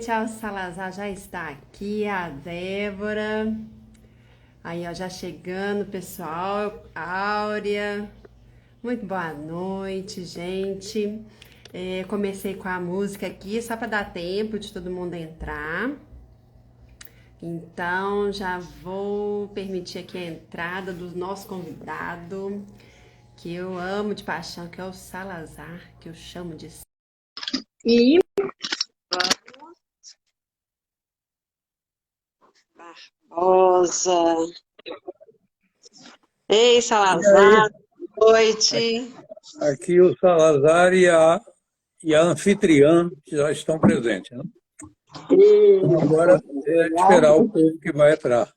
noite, a Salazar já está aqui, a Débora. Aí, ó, já chegando, pessoal. Áurea. Muito boa noite, gente. Comecei com a música aqui, só para dar tempo de todo mundo entrar. Então, já vou permitir aqui a entrada do nosso convidado, que eu amo de paixão, que é o Salazar, que eu chamo de... E Barbosa. Ei, E aí, Salazar, boa noite. aqui o Salazar e a anfitriã já estão presentes, né? Então agora é esperar o povo que vai entrar.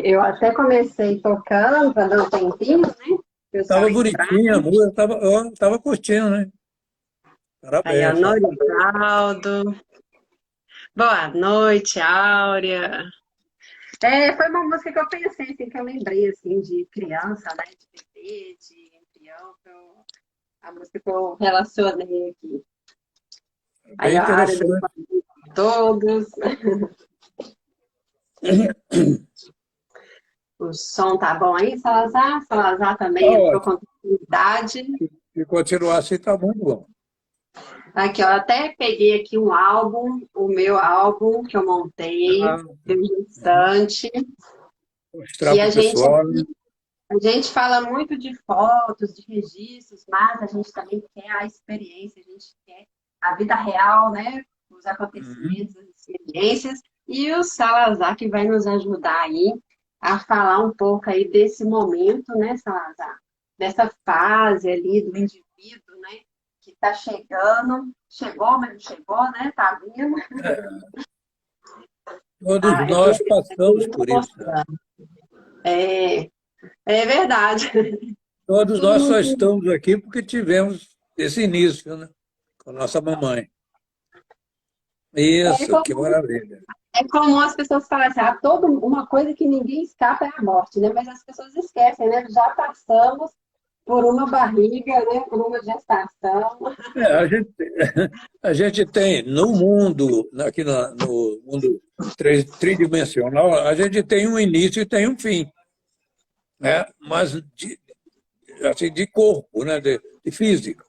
Eu até comecei tocando para dar um tempinho, né? O pessoal Estava entrar. bonitinha a música, estava curtindo, né? Aí, a Parabéns, tá? Norivaldo. Boa noite, Áurea. Foi uma música que eu pensei, assim, que eu lembrei, assim, de criança, né? De bebê, de embrião. A música que eu relacionei aqui. Aí, Bem a área do interessante. todos. O som tá bom aí, Salazar? Salazar Tá também entrou com ótimo. tranquilidade. Se continuar assim, está muito bom. Aqui, ó, eu até peguei aqui um álbum, o meu álbum que eu montei, Ah, desde o instante, mostrar que para o pessoal, né? a gente fala muito de fotos, de registros, mas a gente também quer a experiência, a gente quer a vida real, né? Os Uhum. acontecimentos, as experiências, e o Salazar que vai nos ajudar aí a falar um pouco aí desse momento, né, Salazar? Dessa fase ali do indivíduo, né? Que está chegou, mas não chegou, né? Tá vindo. Todos Ah, eu nós tenho passamos muito por isso, né? mostrando. É, é verdade. Todos Todo nós só mundo. estamos aqui porque tivemos esse início, né? Com a nossa mamãe. É Isso, que como, maravilha. é como as pessoas falam assim, uma coisa que ninguém escapa é a morte, né? Mas as pessoas esquecem, né? Já passamos por uma barriga, né? Por uma gestação. A gente, a gente tem no mundo, aqui no mundo tridimensional, a gente tem um início e tem um fim, né? Mas assim, de corpo, né? De físico,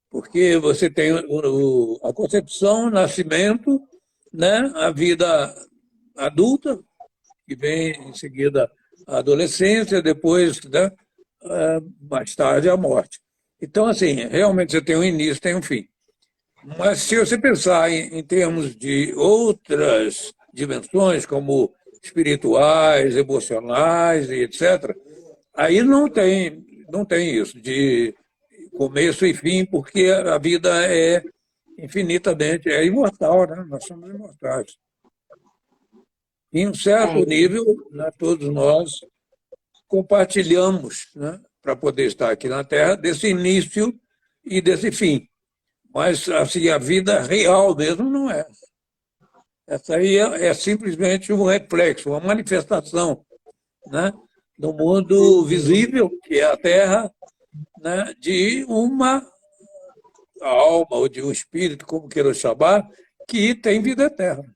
porque você tem a concepção, o nascimento, né? A vida adulta, que vem em seguida a adolescência, depois, né? Mais tarde a morte. Então, assim, realmente você tem um início, tem um fim. Mas se você pensar em termos de outras dimensões, como espirituais, emocionais e etc., aí não tem isso de começo e fim, porque a vida é infinitamente, é imortal, né? Nós somos imortais. Em um certo É, nível, né, todos nós compartilhamos, né, para poder estar aqui na Terra, desse início e desse fim. Mas assim, a vida real mesmo não é. Essa aí é simplesmente um reflexo, uma manifestação, né, do mundo visível, que é a Terra, né, de uma alma ou de um espírito, como queira chamar, que tem vida eterna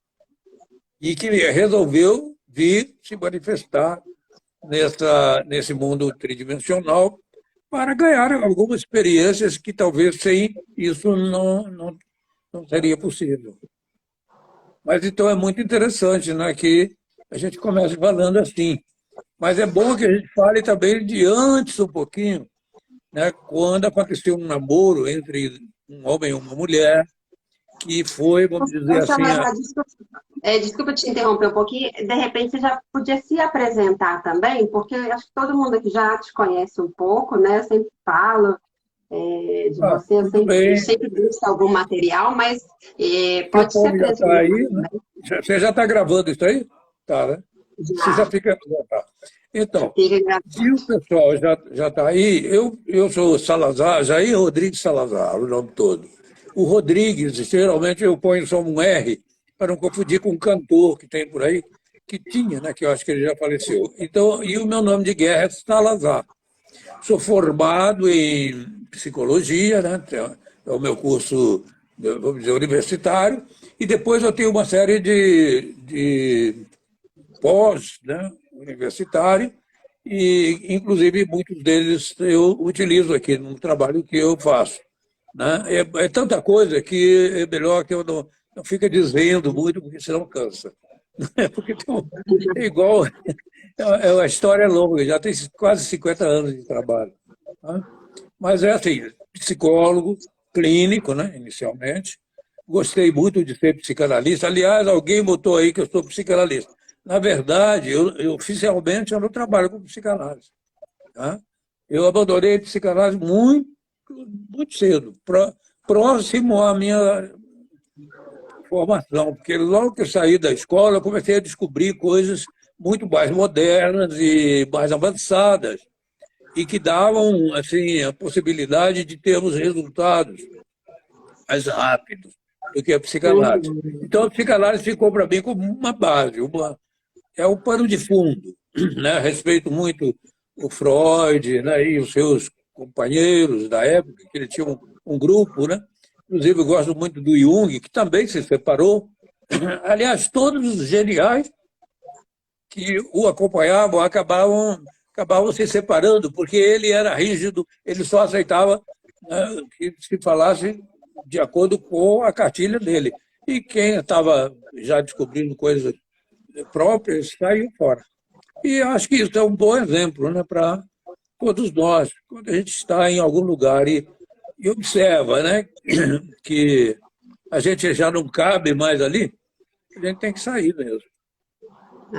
e que resolveu vir se manifestar nesse mundo tridimensional para ganhar algumas experiências que talvez sem isso não seria possível. Mas então é muito interessante, né, que a gente comece falando assim. Mas é bom que a gente fale também de antes um pouquinho, né, quando aconteceu um namoro entre um homem e uma mulher, que foi, vamos dizer ô, assim, Salazar, desculpa te interromper um pouquinho. De repente, você já podia se apresentar também, porque eu acho que todo mundo aqui já te conhece um pouco, né? Eu sempre falo de você, tudo eu bem, sempre busco algum material, mas que o pode se povo já está apresentar aí, né? também. Você já está gravando isso aí? Tá, né? Você já Já fica. Já tá. Então, fica gravado. se o pessoal já está aí, eu sou Salazar, Jair Rodrigues Salazar, o nome todo. O Rodrigues, geralmente eu ponho só um R, para não confundir com um cantor que tem por aí, que tinha, né, que eu acho que ele já faleceu. Então, e o meu nome de guerra é Salazar. Sou formado em psicologia, né? É o meu curso, vamos dizer, universitário, E depois eu tenho uma série de pós, né, universitário, e, inclusive, muitos deles eu utilizo aqui no trabalho que eu faço. Né? É tanta coisa que é melhor que eu não fique dizendo muito, porque senão cansa. Porque é igual, a história é longa, já tem quase 50 anos de trabalho. Né? Mas é assim, psicólogo, clínico, né, inicialmente. Gostei muito de ser psicanalista. Aliás, alguém botou aí que eu sou psicanalista. Na verdade, oficialmente eu não trabalho com psicanálise. Tá? Eu abandonei a psicanálise muito cedo, próximo à minha formação, porque logo que eu saí da escola, eu comecei a descobrir coisas muito mais modernas e mais avançadas, e que davam assim, a possibilidade de termos resultados mais rápidos do que a psicanálise. Então, a psicanálise ficou para mim como uma base, é um pano de fundo. Né? Respeito muito o Freud, né? E os seus companheiros da época, que ele tinha um grupo, né? Inclusive, eu gosto muito do Jung, que também se separou. Aliás, todos os geniais que o acompanhavam acabavam se separando, porque ele era rígido, ele só aceitava, né, que se falasse de acordo com a cartilha dele. E quem estava já descobrindo coisas próprias saiu fora. E acho que isso é um bom exemplo, né, para todos nós, quando a gente está em algum lugar e observa, né, que a gente já não cabe mais ali, a gente tem que sair mesmo.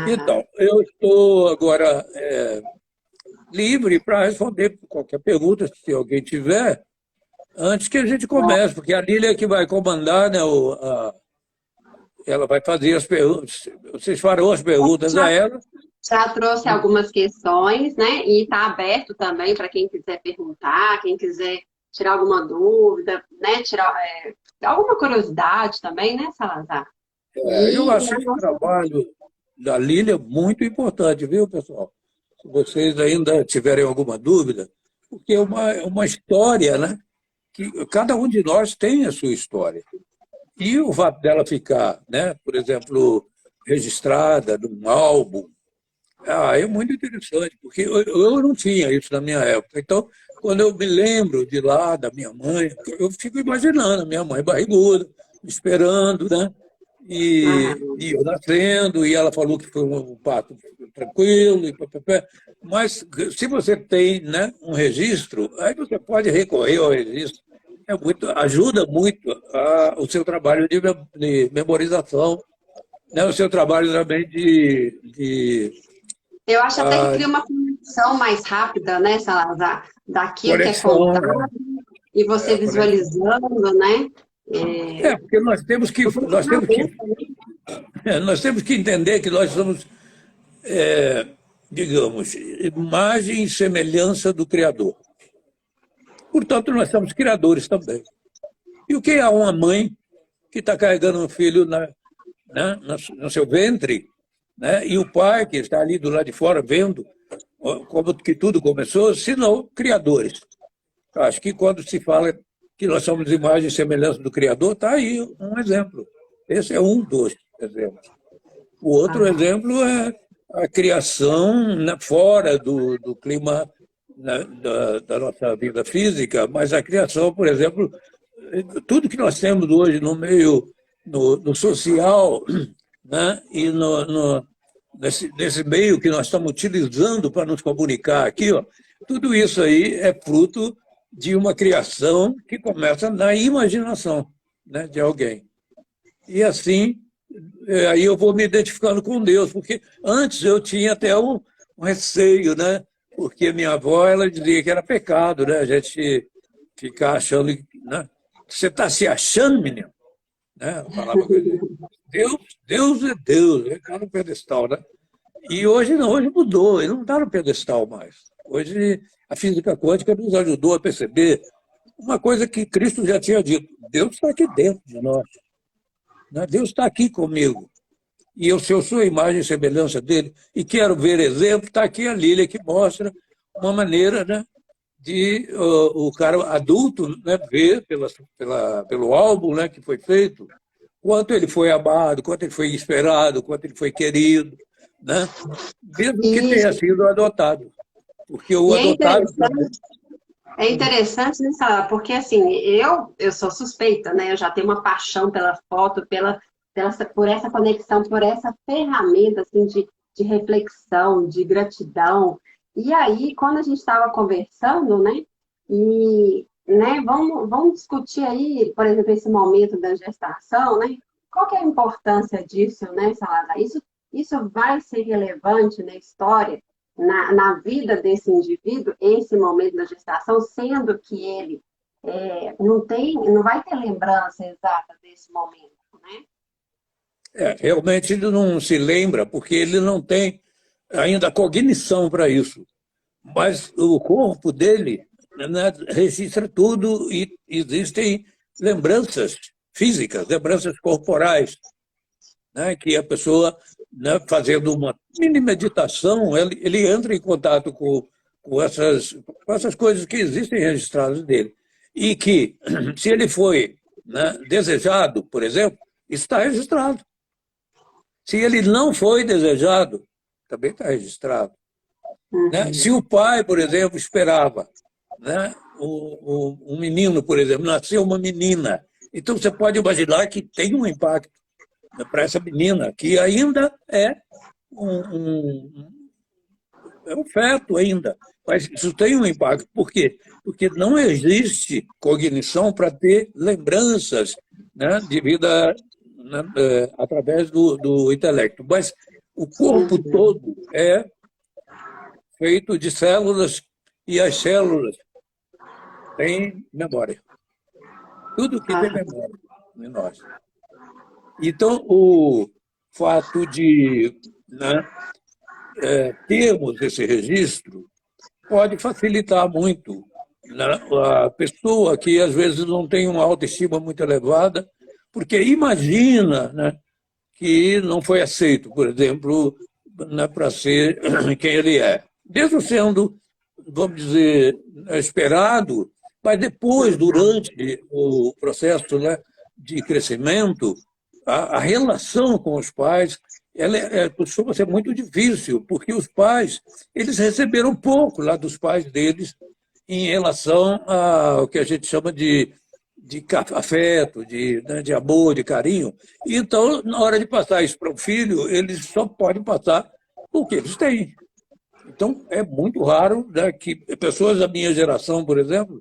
Então, eu estou agora livre para responder qualquer pergunta, se alguém tiver, antes que a gente comece, porque a Lília é que vai comandar, né, ela vai fazer as perguntas, vocês farão as perguntas a ela. Já trouxe algumas questões, né? E está aberto também para quem quiser perguntar, quem quiser tirar alguma dúvida, né? Tirar alguma curiosidade também, né, Salazar? Eu achei o trabalho da Lília muito importante, viu, pessoal? Se vocês ainda tiverem alguma dúvida, porque é uma história, né? Que cada um de nós tem a sua história. E o fato dela ficar, né, por exemplo, registrada num álbum, é muito interessante, porque eu não tinha isso na minha época. Então, quando eu me lembro de lá, da minha mãe, eu fico imaginando a minha mãe barriguda, esperando, né? E eu nascendo, e ela falou que foi um parto tranquilo, mas se você tem, né, um registro, aí você pode recorrer ao registro. Ajuda muito o seu trabalho de memorização, né, o seu trabalho também de eu acho até que cria uma conexão mais rápida, né, Salazar? Daquilo que é contado e você visualizando, né? Porque nós temos que entender que nós somos, digamos, imagem e semelhança do Criador. Portanto, nós somos criadores também. E o que é uma mãe que está carregando um filho no seu ventre, né? E o pai que está ali do lado de fora vendo como que tudo começou, senão criadores. Acho que quando se fala que nós somos imagem e semelhança do Criador, está aí um exemplo. Esse é um dos exemplos. O outro exemplo é a criação, né, fora do clima, né, da nossa vida física, mas a criação, por exemplo, tudo que nós temos hoje no meio, no social, né, e nesse meio que nós estamos utilizando para nos comunicar aqui, ó, tudo isso aí é fruto de uma criação que começa na imaginação, né, de alguém. E assim, aí eu vou me identificando com Deus, porque antes eu tinha até um receio, né, porque minha avó ela dizia que era pecado, né, a gente ficar achando, né, você está se achando, menino? Né, falava Deus é Deus, ele está no pedestal, né? E hoje não, hoje mudou, ele não está no pedestal mais. Hoje a física quântica nos ajudou a perceber uma coisa que Cristo já tinha dito: Deus está aqui dentro de nós, né? Deus está aqui comigo. E se eu sou a imagem e semelhança dele e quero ver exemplo, está aqui a Lília que mostra uma maneira, né, de o cara adulto, né, ver pelo álbum, né, que foi feito, quanto ele foi amado, quanto ele foi esperado, quanto ele foi querido, né? Mesmo que tenha Isso. sido adotado. Porque o E é adotado também. interessante. É interessante, né, Sara? Porque assim, eu sou suspeita, né? Eu já tenho uma paixão pela foto, por essa conexão, por essa ferramenta assim, de reflexão, de gratidão. E aí, quando a gente estava conversando, né? E né, vamos discutir aí, por exemplo, esse momento da gestação, né? Qual que é a importância disso, né, Salazar? Isso vai ser relevante na história? Na vida desse indivíduo, esse momento da gestação, sendo que ele não vai ter lembrança exata desse momento, né? Realmente ele não se lembra, porque ele não tem ainda cognição para isso. Mas o corpo dele, né, registra tudo e existem lembranças físicas, lembranças corporais, né, que a pessoa, né, fazendo uma mini meditação, ele entra em contato com essas coisas que existem registradas dele. E que, se ele foi, né, desejado, por exemplo, está registrado. Se ele não foi desejado, também está registrado. Né? Se o pai, por exemplo, esperava, né, um menino, por exemplo, nasceu uma menina, então você pode imaginar que tem um impacto para essa menina, que ainda é um feto ainda, mas isso tem um impacto. Por quê? Porque não existe cognição para ter lembranças, né, de vida, né, através do intelecto. Mas o corpo todo é feito de células e as células têm memória. Tudo que tem memória em nós. Então, o fato de, né, termos esse registro pode facilitar muito, né, a pessoa que às vezes não tem uma autoestima muito elevada, porque imagina, né, que não foi aceito, por exemplo, né, para ser quem ele é. Mesmo sendo, vamos dizer, esperado, mas depois, durante o processo, né, de crescimento, a relação com os pais costuma ser muito difícil, porque os pais eles receberam pouco lá dos pais deles em relação ao que a gente chama de afeto, né, de amor, de carinho. Então, na hora de passar isso para o filho, eles só podem passar o que eles têm. Então, é muito raro, né, que pessoas da minha geração, por exemplo,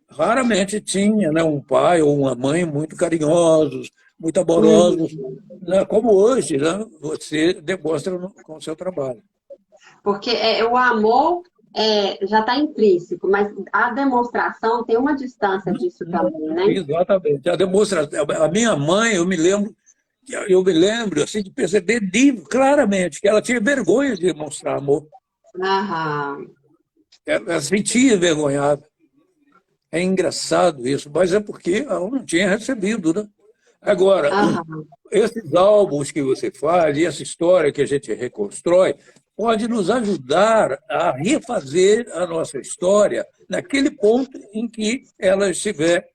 raramente tinha, né, um pai ou uma mãe muito carinhosos, muito amorosos, né, como hoje, né, você demonstra com o seu trabalho. Porque o amor já está intrínseco, mas a demonstração tem uma distância disso também, né? Exatamente. A minha mãe, eu me lembro assim, de perceber claramente que ela tinha vergonha de demonstrar amor. Aham. Ela se sentia envergonhada. É engraçado isso, mas é porque ela não tinha recebido, né? Agora, esses álbuns que você faz e essa história que a gente reconstrói pode nos ajudar a refazer a nossa história naquele ponto em que ela estiver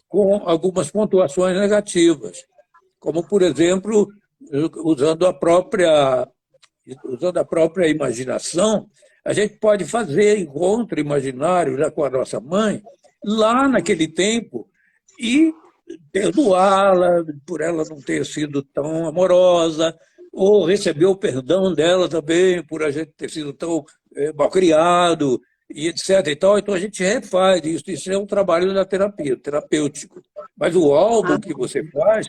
com algumas pontuações negativas, como, por exemplo, usando a própria imaginação, a gente pode fazer encontro imaginário, né, com a nossa mãe, lá naquele tempo, e perdoá-la por ela não ter sido tão amorosa, ou receber o perdão dela também por a gente ter sido tão malcriado, e etc. E tal. Então a gente refaz isso. Isso é um trabalho da terapia, terapêutico. Mas o álbum que você faz,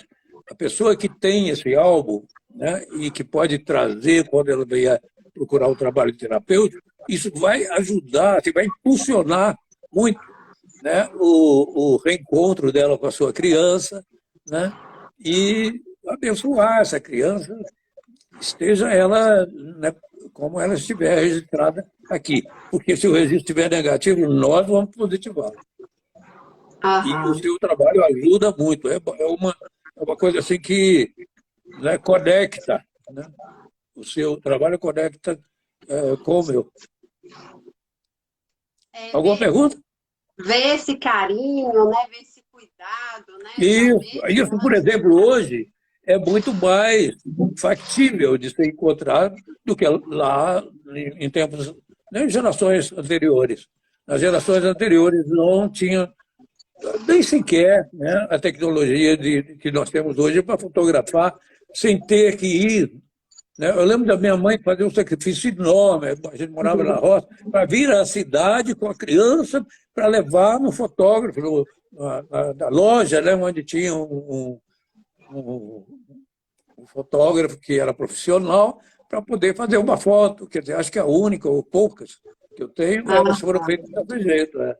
a pessoa que tem esse álbum, né, e que pode trazer, quando ela vier procurar um trabalho terapêutico, isso vai ajudar, vai impulsionar muito, né, o reencontro dela com a sua criança, né, e abençoar essa criança, esteja ela, né, como ela estiver registrada aqui. Porque se o registro estiver negativo, nós vamos positivá-lo. E o seu trabalho ajuda muito. É uma coisa assim que, né, conecta, né? O seu trabalho conecta com o meu. Alguma pergunta? Ver esse carinho, né? Ver esse cuidado, né? Isso, por exemplo, hoje é muito mais factível de ser encontrado do que lá em tempos, nem gerações anteriores. Nas gerações anteriores não tinha nem sequer, né, a tecnologia que nós temos hoje para fotografar sem ter que ir, né? Eu lembro da minha mãe fazer um sacrifício enorme, a gente morava na roça, para vir à cidade com a criança para levar no fotógrafo, na loja, né, onde tinha um fotógrafo que era profissional, para poder fazer uma foto. Quer dizer, acho que a única ou poucas que eu tenho, elas foram feitas desse jeito. Né?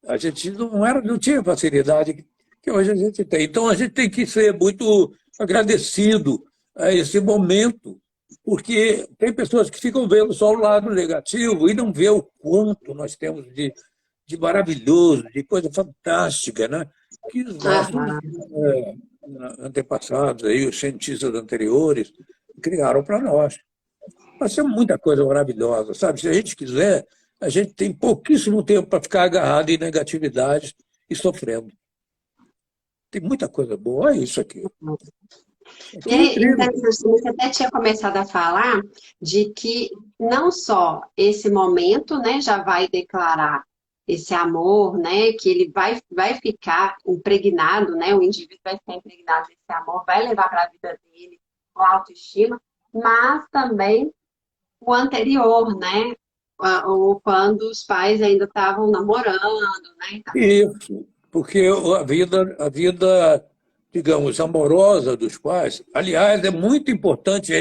A gente não tinha facilidade que hoje a gente tem. Então, a gente tem que ser muito agradecido a esse momento, porque tem pessoas que ficam vendo só o lado negativo e não vê o quanto nós temos de maravilhoso, de coisa fantástica, né? Que os nossos antepassados, aí, os cientistas anteriores, criaram para nós. Nós temos muita coisa maravilhosa, sabe? Se a gente quiser, a gente tem pouquíssimo tempo para ficar agarrado em negatividade e sofrendo. Tem muita coisa boa, olha isso aqui. E aí, interessante, você até tinha começado a falar de que não só esse momento, né, já vai declarar esse amor, né, que ele vai ficar impregnado, né, o indivíduo vai ficar impregnado desse amor, vai levar para a vida dele com autoestima, mas também o anterior, né, ou quando os pais ainda estavam namorando, né. Isso, porque a vida, digamos, amorosa dos pais, aliás, é muito importante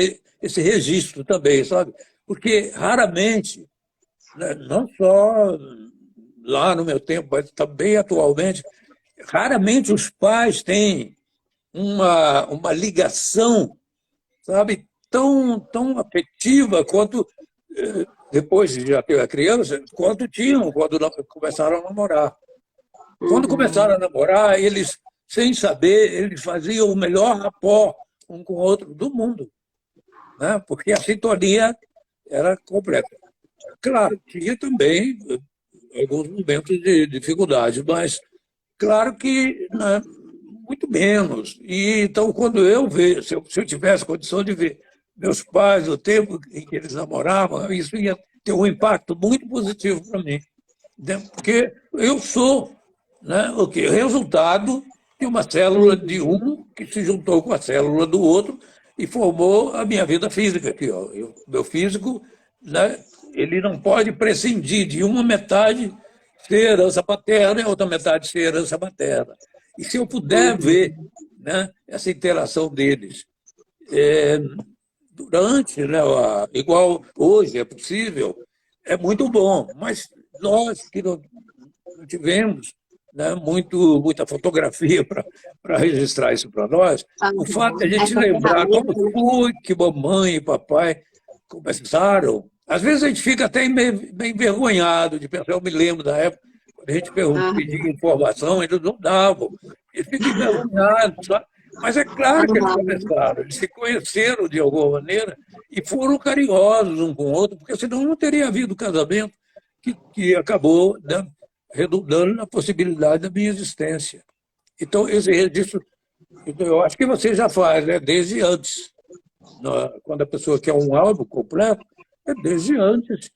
esse registro também, sabe? Porque raramente, né, não só lá no meu tempo, mas também atualmente, raramente os pais têm uma ligação, sabe, tão afetiva quanto, depois de já ter a criança, quanto tinham quando começaram a namorar. Quando começaram a namorar, eles, sem saber, eles faziam o melhor rapport um com o outro do mundo, né? Porque a sintonia era completa. Claro, tinha também alguns momentos de dificuldade, mas claro que, né, muito menos. E então, quando eu vejo, se eu tivesse condição de ver meus pais, o tempo em que eles namoravam, isso ia ter um impacto muito positivo para mim. Porque eu sou, né, o quê? Resultado de uma célula de um que se juntou com a célula do outro e formou a minha vida física aqui. Ó. Meu físico, né, ele não pode prescindir de uma metade ser herança paterna e a outra metade ser herança materna. E se eu puder ver, né, essa interação deles durante, né, igual hoje é possível, é muito bom. Mas nós que não tivemos, né, muita fotografia para registrar isso para nós, o fato de a gente lembrar como foi que mamãe e papai começaram, às vezes a gente fica até meio envergonhado de pensar, eu me lembro da época, quando a gente pedia informação, eles não davam, eles ficam envergonhados, sabe? Mas é claro que eles começaram, eles se conheceram de alguma maneira e foram carinhosos um com o outro, porque senão não teria havido casamento que acabou, né, redundando na possibilidade da minha existência. Então, esse registro, eu acho que você já faz, né, desde antes. Quando a pessoa quer um álbum completo, é desde antes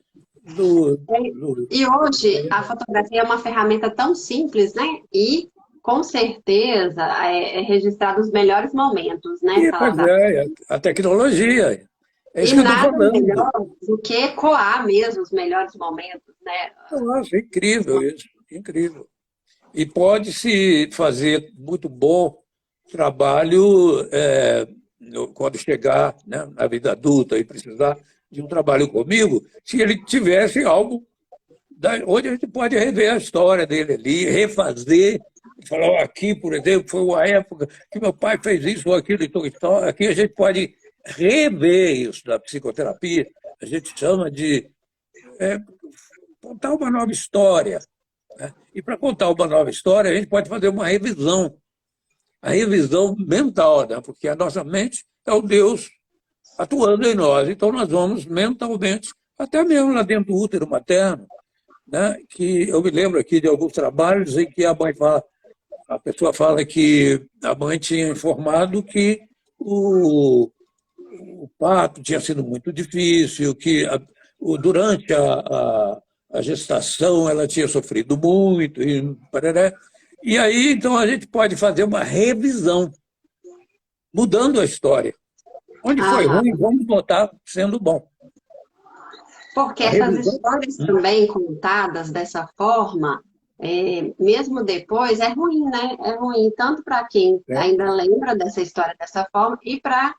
E hoje, a fotografia é uma ferramenta tão simples, né? E, com certeza, é registrar os melhores momentos, né, Salazar? A tecnologia. É isso e que eu estou nada falando. melhor do que ecoar mesmo os melhores momentos, né? Nossa, incrível isso, incrível. E pode-se fazer muito bom trabalho quando chegar, né, na vida adulta e precisar de um trabalho comigo, se ele tivesse algo onde a gente pode rever a história dele ali, refazer, falar, aqui, por exemplo, foi uma época que meu pai fez isso ou aquilo, então, aqui a gente pode rever isso na psicoterapia, a gente chama de contar uma nova história. Né? E para contar uma nova história, a gente pode fazer uma revisão, a revisão mental, né? Porque a nossa mente é o Deus atuando em nós. Então, nós vamos mentalmente, até mesmo lá dentro do útero materno, né? Que eu me lembro aqui de alguns trabalhos em que a pessoa fala que a mãe tinha informado que o, o parto tinha sido muito difícil, que durante a gestação ela tinha sofrido muito, e, parará. E aí, então, a gente pode fazer uma revisão, mudando a história. Onde foi Aham. ruim, vamos botar sendo bom. Porque A essas revisão. histórias também contadas dessa forma, mesmo depois, é ruim, né? É ruim tanto para quem É, ainda lembra dessa história dessa forma e para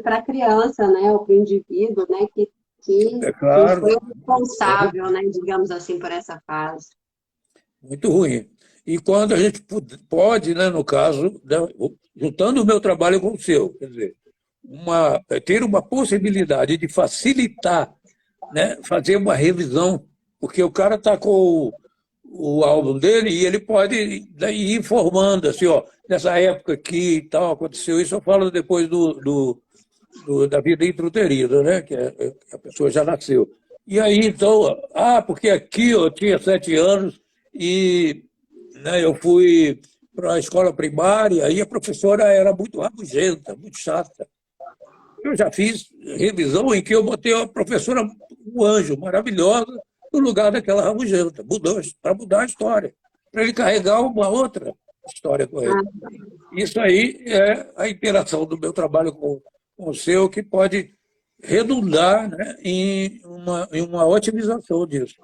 a criança, né? Ou para o indivíduo, né? é Que claro, foi o é responsável, né? Digamos assim, por essa fase. muito ruim. E quando a gente pode, né, no caso, né, juntando o meu trabalho com o seu, quer dizer, ter uma possibilidade de facilitar, né, fazer uma revisão, porque o cara está com o álbum dele e ele pode daí ir informando, assim, ó, nessa época aqui e tal, aconteceu isso, eu falo depois da vida intrauterina, né, a pessoa já nasceu. E aí, então, porque aqui eu tinha 7 anos e, né, eu fui para a escola primária e a professora era muito rabugenta, muito chata. Eu já fiz revisão em que eu botei a professora, um anjo, maravilhosa, no lugar daquela rabugenta, para mudar a história, para ele carregar uma outra história com ele. Ah, Isso aí é a interação do meu trabalho com o seu, que pode redundar, né, em uma otimização disso.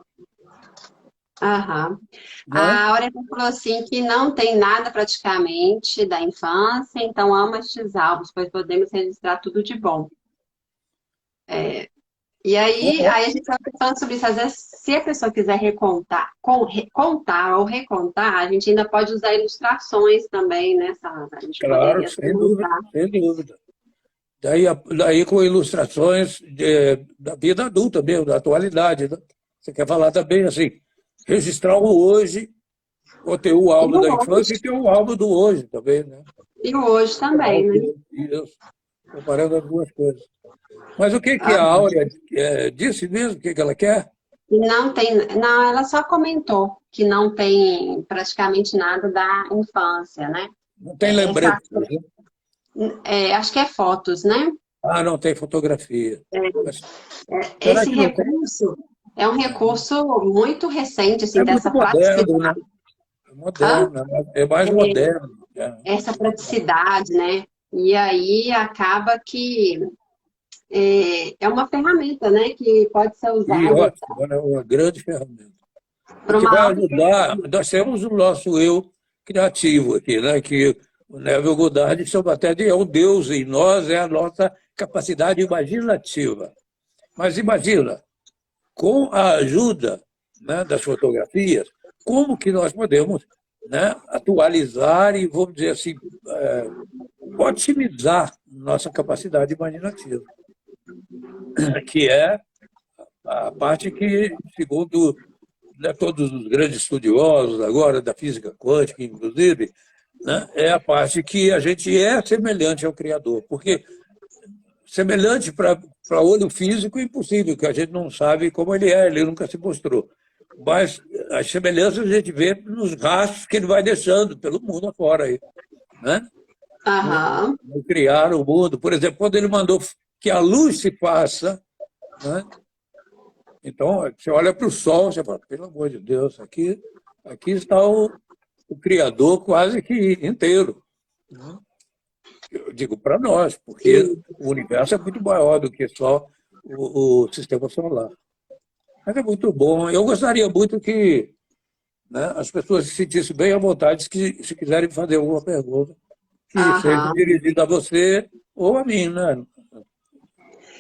aham. Né? A Aurélia falou assim que não tem nada praticamente da infância, então ama estes álbuns, pois podemos registrar tudo de bom. E aí a gente estava falando sobre isso. Às vezes, se a pessoa quiser recontar, contar ou recontar, a gente ainda pode usar ilustrações também, né, Sara? A gente Claro, poderia sem dúvida, usar. sem dúvida. Daí com ilustrações da vida adulta mesmo, da atualidade. Né? Você quer falar também assim, registrar o hoje, ou ter o E álbum o da infância hoje, e ter o álbum do hoje também, né? e o hoje Comparar também, os né? dois, isso, comparando as duas coisas. Mas o que a Áurea disse mesmo? O que ela quer? Não tem, não, ela só comentou que não tem praticamente nada da infância, né? Não tem Essa, lembretes, né? acho que é fotos, né? Não tem fotografia. Mas será Esse que não tem? recurso é um recurso muito recente, assim, É muito dessa moderno, né? praticidade. É Hã? moderno, é mais moderno. Essa praticidade, né? E aí acaba que é uma ferramenta, né? Que pode ser E usada ótimo, é uma grande ferramenta. para Porque uma vai aula. ajudar, nós temos o nosso eu criativo aqui, né? Que o Neville Goddard chama até de é o Deus em nós, é a nossa capacidade imaginativa. Mas imagina, com a ajuda, né, das fotografias, como que nós podemos, né, atualizar e, vamos dizer assim, otimizar nossa capacidade imaginativa, que é a parte que, segundo, né, todos os grandes estudiosos agora, da física quântica, inclusive, né, é a parte que a gente é semelhante ao Criador, porque semelhante para olho físico é impossível, que a gente não sabe como ele nunca se mostrou. Mas as semelhanças a gente vê nos rastros que ele vai deixando pelo mundo afora aí, né? Aham. No criar o mundo. Por exemplo, quando ele mandou que a luz se faça, né? Então, você olha para o sol, você fala, pelo amor de Deus, aqui está o Criador quase que inteiro. Né? Eu digo para nós, porque Sim. o universo é muito maior do que só o sistema solar. Mas é muito bom. Eu gostaria muito que, né, as pessoas se sentissem bem à vontade que, se quiserem fazer alguma pergunta, que seja Aham. dirigida a você ou a mim, né?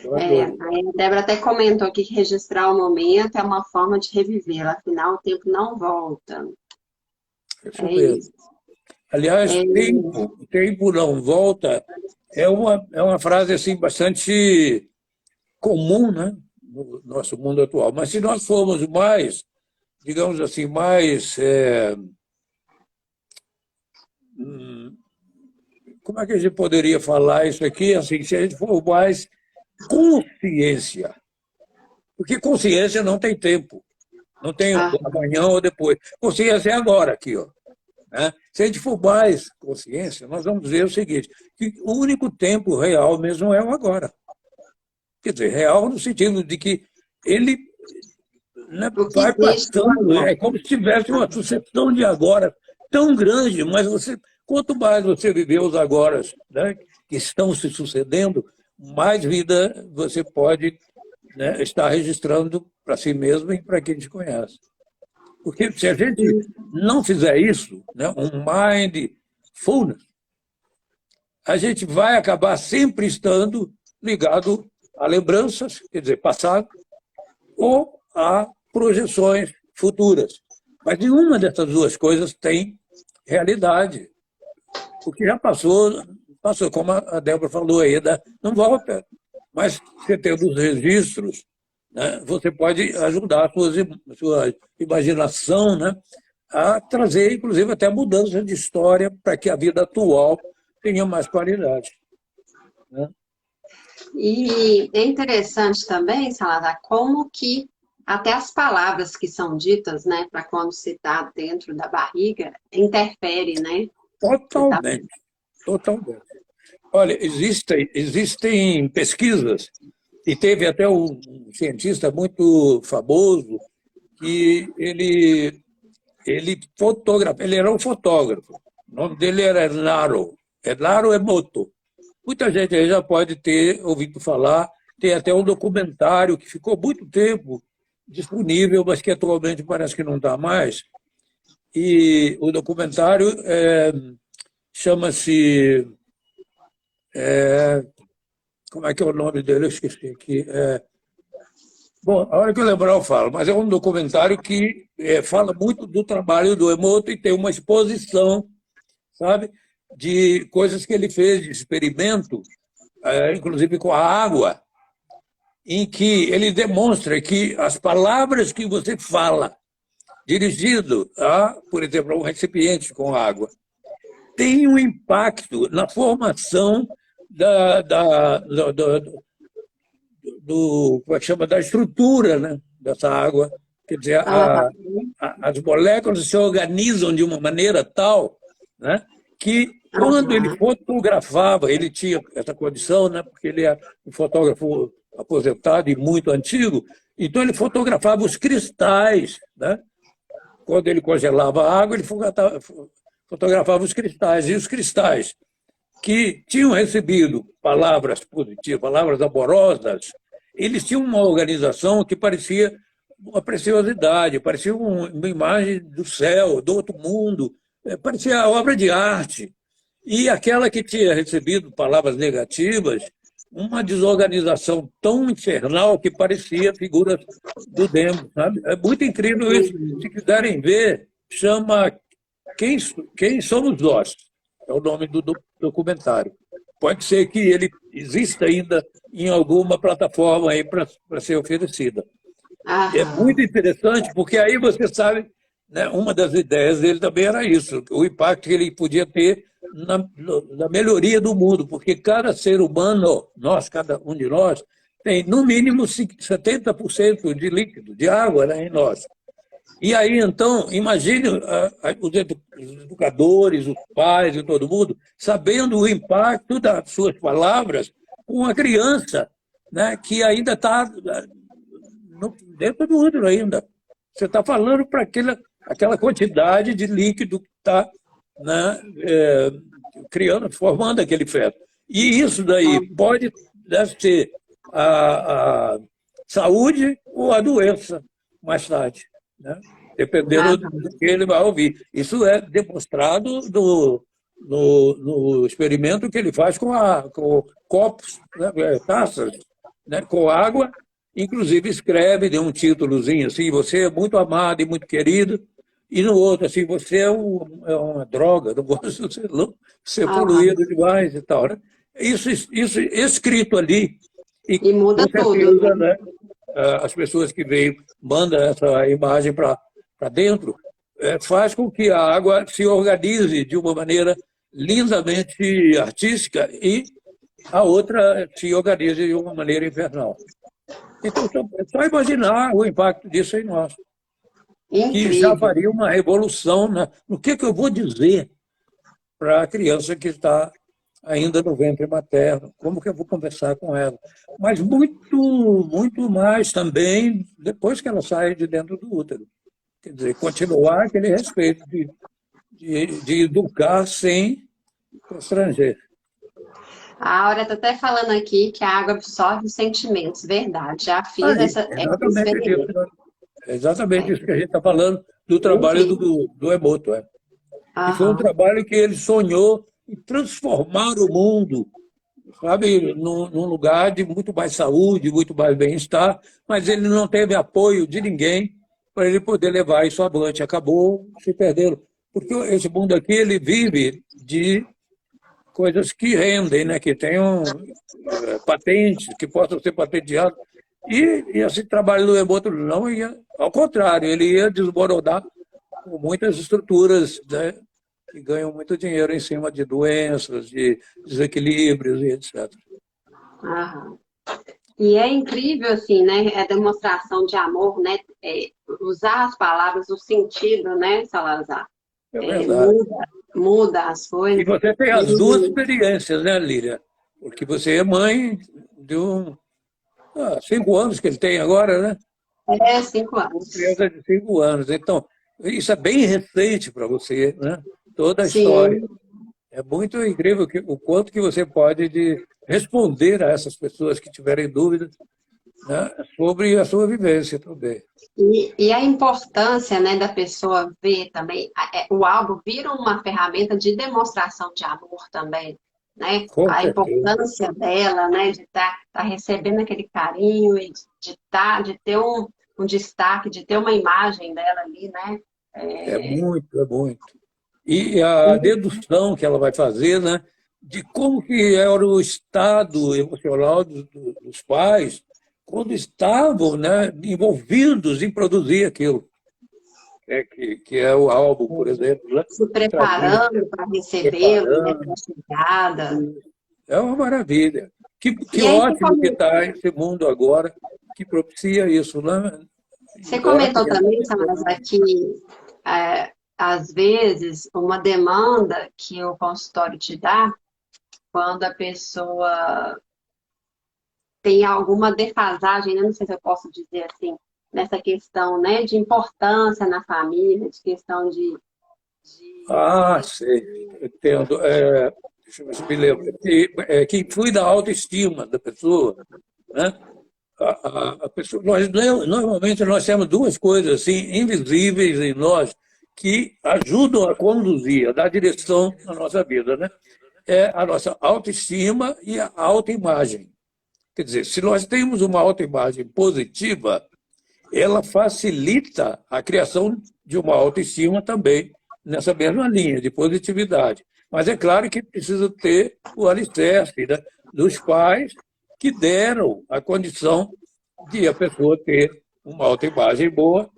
Eu A adoro. Débora até comentou aqui que registrar o momento é uma forma de reviver, afinal o tempo não volta. Isso É mesmo. isso. Aliás, É, tempo não volta é uma frase assim bastante comum, né, no nosso mundo atual. Mas se nós formos mais, digamos assim, mais como é que a gente poderia falar isso aqui? Assim, se a gente for mais consciência, porque consciência não tem tempo, não tem ah, amanhã ou depois. Consciência é agora aqui, ó. né? Se a gente for mais consciência, nós vamos ver o seguinte, que o único tempo real mesmo é o agora. Quer dizer, real no sentido de que ele, né, vai passando, é como se tivesse uma sucessão de agora tão grande, mas quanto mais você viver os agoras, né, que estão se sucedendo, mais vida você pode, né, estar registrando para si mesmo e para quem te conhece. Porque se a gente não fizer isso, né, um mindfulness, a gente vai acabar sempre estando ligado a lembranças, quer dizer, passado, ou a projeções futuras. Mas nenhuma dessas duas coisas tem realidade. O que já passou, como a Débora falou aí, não volta. Mas você tendo os registros, né, você pode ajudar a sua imaginação, né, a trazer, inclusive, até mudança de história para que a vida atual tenha mais qualidade. Né? E é interessante também, Salazar, como que até as palavras que são ditas, né, para quando se está dentro da barriga, interfere, né? Totalmente, totalmente. Olha, existem pesquisas, e teve até um cientista muito famoso que ele era um fotógrafo. O nome dele era Ernaro Emoto. Muita gente aí já pode ter ouvido falar, tem até um documentário que ficou muito tempo disponível, mas que atualmente parece que não está mais. E o documentário chama-se... como é que é o nome dele? Eu esqueci aqui. Bom, a hora que eu lembrar eu falo, mas é um documentário que fala muito do trabalho do Emoto e tem uma exposição, sabe, de coisas que ele fez de experimento, inclusive com a água, em que ele demonstra que as palavras que você fala dirigido a, por exemplo, a um recipiente com água, tem um impacto na formação como é que chama, da estrutura, né, dessa água. Quer dizer, as moléculas se organizam de uma maneira tal, né, que quando ele fotografava, ele tinha essa condição, né, porque ele é um fotógrafo aposentado e muito antigo, então ele fotografava os cristais, né? Quando ele congelava a água, ele fotografava os cristais, e os cristais que tinham recebido palavras positivas, palavras amorosas, eles tinham uma organização que parecia uma preciosidade, parecia uma imagem do céu, do outro mundo, parecia obra de arte. E aquela que tinha recebido palavras negativas, uma desorganização tão infernal que parecia figuras do demo, sabe? É muito incrível isso. Se quiserem ver, chama Quem Somos Nós? É o nome do documentário. Pode ser que ele exista ainda em alguma plataforma aí para ser oferecida. É muito interessante, porque aí você sabe, né, uma das ideias dele também era isso, o impacto que ele podia ter na melhoria do mundo, porque cada ser humano, cada um de nós, tem no mínimo 70% de líquido, de água, né, em nós. E aí, então, imagine os educadores, os pais e todo mundo, sabendo o impacto das suas palavras com uma criança, né, que ainda está dentro do útero ainda. Você está falando para aquela quantidade de líquido que está, né, formando aquele feto. E isso daí deve ser a saúde ou a doença mais tarde, né? Dependendo do que ele vai ouvir. Isso é demonstrado no experimento que ele faz com copos, né, taças, né, com água, inclusive escreve de um títulozinho assim, você é muito amado e muito querido, e no outro, assim, você é uma droga, não gosto de ser poluído demais e tal. Né? Isso escrito ali. E muda tudo. Né? As pessoas que mandam essa imagem para dentro, faz com que a água se organize de uma maneira lindamente artística e a outra se organize de uma maneira infernal. Então, é só imaginar o impacto disso em nós. que já Incrível. faria uma revolução no que eu vou dizer para a criança que está ainda no ventre materno, como que eu vou conversar com ela. Mas muito, muito mais também depois que ela sai de dentro do útero. Quer dizer, continuar aquele respeito de educar sem constranger. A Aura está até falando aqui que a água absorve os sentimentos. Verdade, já fiz Aí, esse experimento. exatamente isso que a gente está falando do trabalho Incrível. do Emoto. E foi um Aham. trabalho que ele sonhou em transformar o mundo, sabe, num lugar de muito mais saúde, muito mais bem-estar, mas ele não teve apoio de ninguém para ele poder levar isso avante. Acabou se perdendo. Porque esse mundo aqui ele vive de coisas que rendem, né, que tenham patentes, que possam ser patenteadas. E esse trabalho do Emoto não ia, ao contrário, ele ia desmoronar com muitas estruturas, né, que ganham muito dinheiro em cima de doenças, de desequilíbrios e etc. Aham. E é incrível, assim, né? É demonstração de amor, né? Usar as palavras, o sentido, né, Salazar? É verdade. Muda as E coisas. você tem as duas E experiências, né, Lília? Porque você é mãe de 5 anos que ele tem agora, né? 5 anos. Criança de 5 anos. Então, isso é bem recente para você, né? Toda a história. Sim. É muito incrível o quanto que você pode responder a essas pessoas que tiverem dúvidas, né, sobre a sua vivência também. E a importância, né, da pessoa ver também, o álbum vira uma ferramenta de demonstração de amor também, né? Com A certeza. importância dela, né, de estar recebendo aquele carinho e de ter um destaque, de ter uma imagem dela ali, né? É É, muito, é muito. E a dedução que ela vai fazer, né, de como que era o estado emocional dos pais quando estavam, né, envolvidos em produzir aquilo, que é o álbum, por exemplo, né, se trazendo, preparando para recebê-lo, né, para preparando. a chegada. É uma maravilha. Que E aí ótimo que está esse mundo agora que propicia isso, né? você Embora comentou tenha também, muita Samara, que às vezes uma demanda que o consultório te dá, quando a pessoa tem alguma defasagem, né, não sei se eu posso dizer assim, nessa questão, né, de importância na família, de questão de sei, entendo. Deixa eu ver se me lembro. Que influi na autoestima da pessoa, né? A pessoa, normalmente nós temos duas coisas assim, invisíveis em nós que ajudam a conduzir, a dar direção na nossa vida, né? É a nossa autoestima e a autoimagem. Quer dizer, se nós temos uma autoimagem positiva, ela facilita a criação de uma autoestima também nessa mesma linha de positividade. Mas é claro que precisa ter o alicerce, né, dos pais que deram a condição de a pessoa ter uma autoimagem boa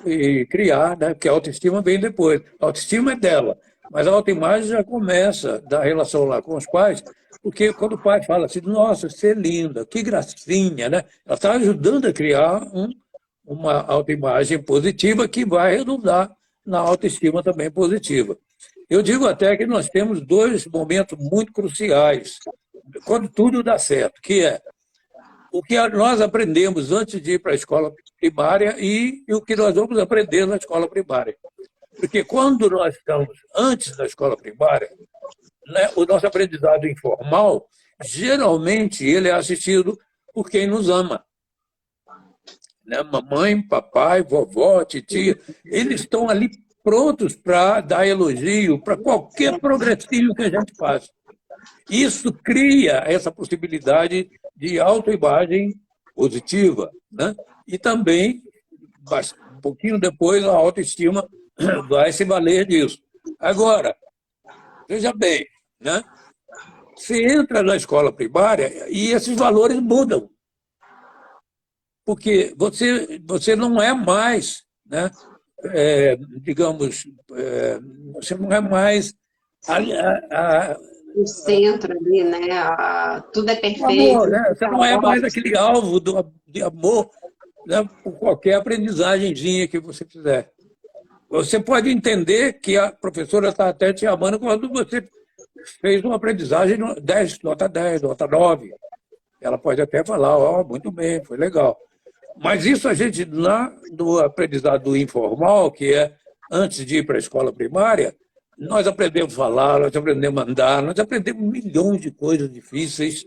e criar, né, porque a autoestima vem depois. A autoestima é dela, mas a autoimagem já começa da relação lá com os pais, porque quando o pai fala assim, nossa, você é linda, que gracinha, né? Ela está ajudando a criar uma autoimagem positiva que vai redundar na autoestima também positiva. Eu digo até que nós temos dois momentos muito cruciais quando tudo dá certo, que é o que nós aprendemos antes de ir para a escola primária e o que nós vamos aprender na escola primária. Porque quando nós estamos antes da escola primária, né, o nosso aprendizado informal, geralmente ele é assistido por quem nos ama. Né? Mamãe, papai, vovó, titia, eles estão ali prontos para dar elogio para qualquer progressinho que a gente faça. Isso cria essa possibilidade de autoimagem positiva, né? E também, um pouquinho depois, a autoestima vai se valer disso. Agora, veja bem, né? Você entra na escola primária e esses valores mudam, porque você não é mais, né? Digamos, você não é mais o centro ali, né? Tudo é o amor, perfeito. né? Você não é mais aquele alvo de amor né, por qualquer aprendizagemzinha que você fizer. Você pode entender que a professora está até te amando quando você fez uma aprendizagem 10, nota 10, nota 9. Ela pode até falar, ó, muito bem, foi legal. Mas isso a gente, no aprendizado informal, que é antes de ir para a escola primária, nós aprendemos a falar, nós aprendemos a andar, nós aprendemos milhões de coisas difíceis.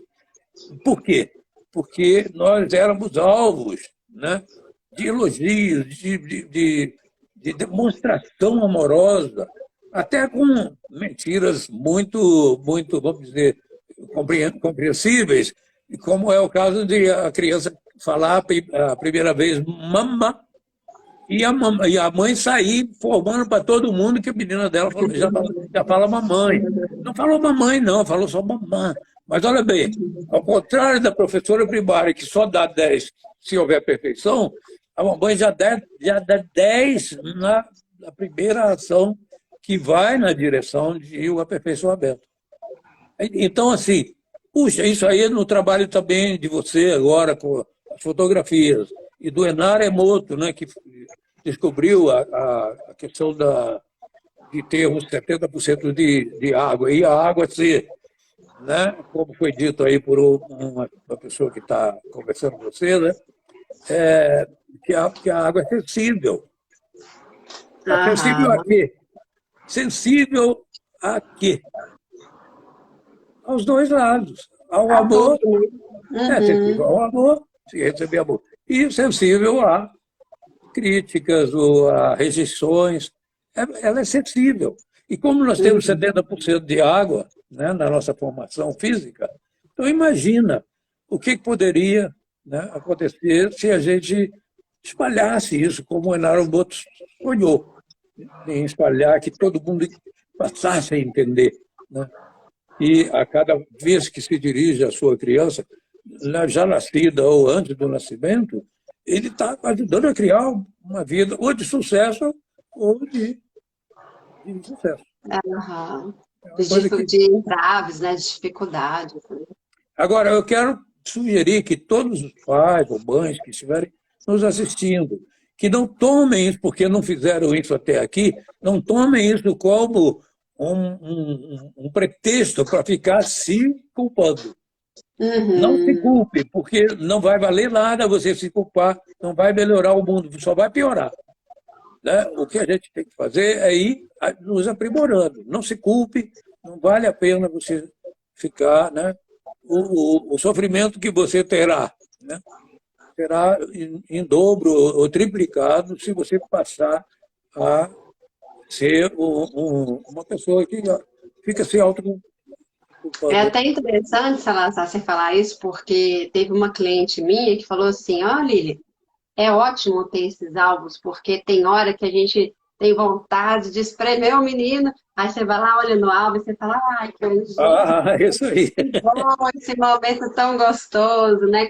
Por quê? Porque nós éramos alvos, né, de elogios, de demonstração amorosa, até com mentiras muito, vamos dizer, compreensíveis, como é o caso de a criança falar a primeira vez mamã e a mãe sair informando para todo mundo que a menina dela falou, já fala mamãe. Não falou mamãe, não, falou só mamã. Mas olha bem, ao contrário da professora primária, que só dá 10 se houver perfeição, a mamãe já dá 10 na primeira ação que vai na direção de um aperfeiçoamento. Então, assim, puxa, isso aí no trabalho também de você agora com as fotografias, e do Enar Emoto, né, que descobriu a questão de termos 70% de água, e a água ser, né, como foi dito aí por uma pessoa que está conversando com você, né, que a água é sensível. Sensível a quê? Sensível a quê? Aos dois lados. Ao amor, sensível ao amor, se receber amor, e sensível a críticas ou a rejeições. Ela é sensível. E como nós temos 70% de água, né, na nossa formação física, então imagina o que poderia, né, acontecer se a gente espalhasse isso, como o Enar Emoto sonhou, em espalhar, que todo mundo passasse a entender, né? E a cada vez que se dirige à sua criança, já nascida ou antes do nascimento, ele está ajudando a criar uma vida ou de sucesso ou de sucesso. De entraves, né, de dificuldades. Agora, eu quero sugerir que todos os pais ou mães que estiverem nos assistindo, que não tomem isso, porque não fizeram isso até aqui, não tomem isso como um pretexto para ficar se culpando. Não se culpe, porque não vai valer nada você se culpar, não vai melhorar o mundo, só vai piorar. Né? O que a gente tem que fazer é ir nos aprimorando. Não se culpe, não vale a pena você ficar, né? O sofrimento que você terá, né, será em dobro ou triplicado se você passar a ser uma pessoa que fica se auto-culpando. É até interessante, Salazar, você falar isso, porque teve uma cliente minha que falou assim, ó, Lili, é ótimo ter esses álbuns, porque tem hora que a gente tem vontade de espremer o menino, aí você vai lá, olha no álbum e você fala, ai, que isso aí. Que bom, esse momento tão gostoso, né?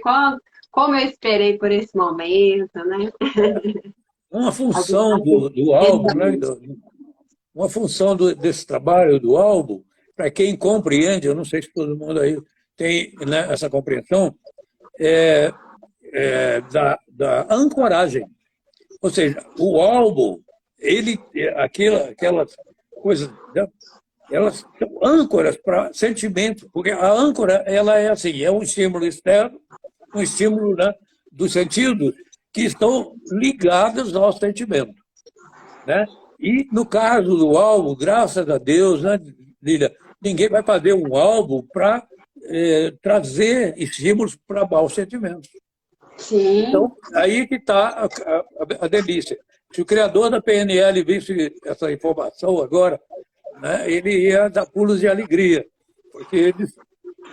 Como eu esperei por esse momento, né? Uma função do álbum, né? Uma função desse trabalho do álbum, para quem compreende, eu não sei se todo mundo aí tem, né, essa compreensão, da ancoragem. Ou seja, o álbum, aquelas coisas, né, elas são âncoras para sentimentos, porque a âncora ela é assim, é um estímulo externo, um estímulo, né, dos sentidos que estão ligados ao sentimento, né? E no caso do álbum, graças a Deus, né, Lília, ninguém vai fazer um álbum para trazer estímulos para maus sentimentos. Sim. Então, aí que está a delícia. Se o criador da PNL visse essa informação agora, né, ele ia dar pulos de alegria, porque eles,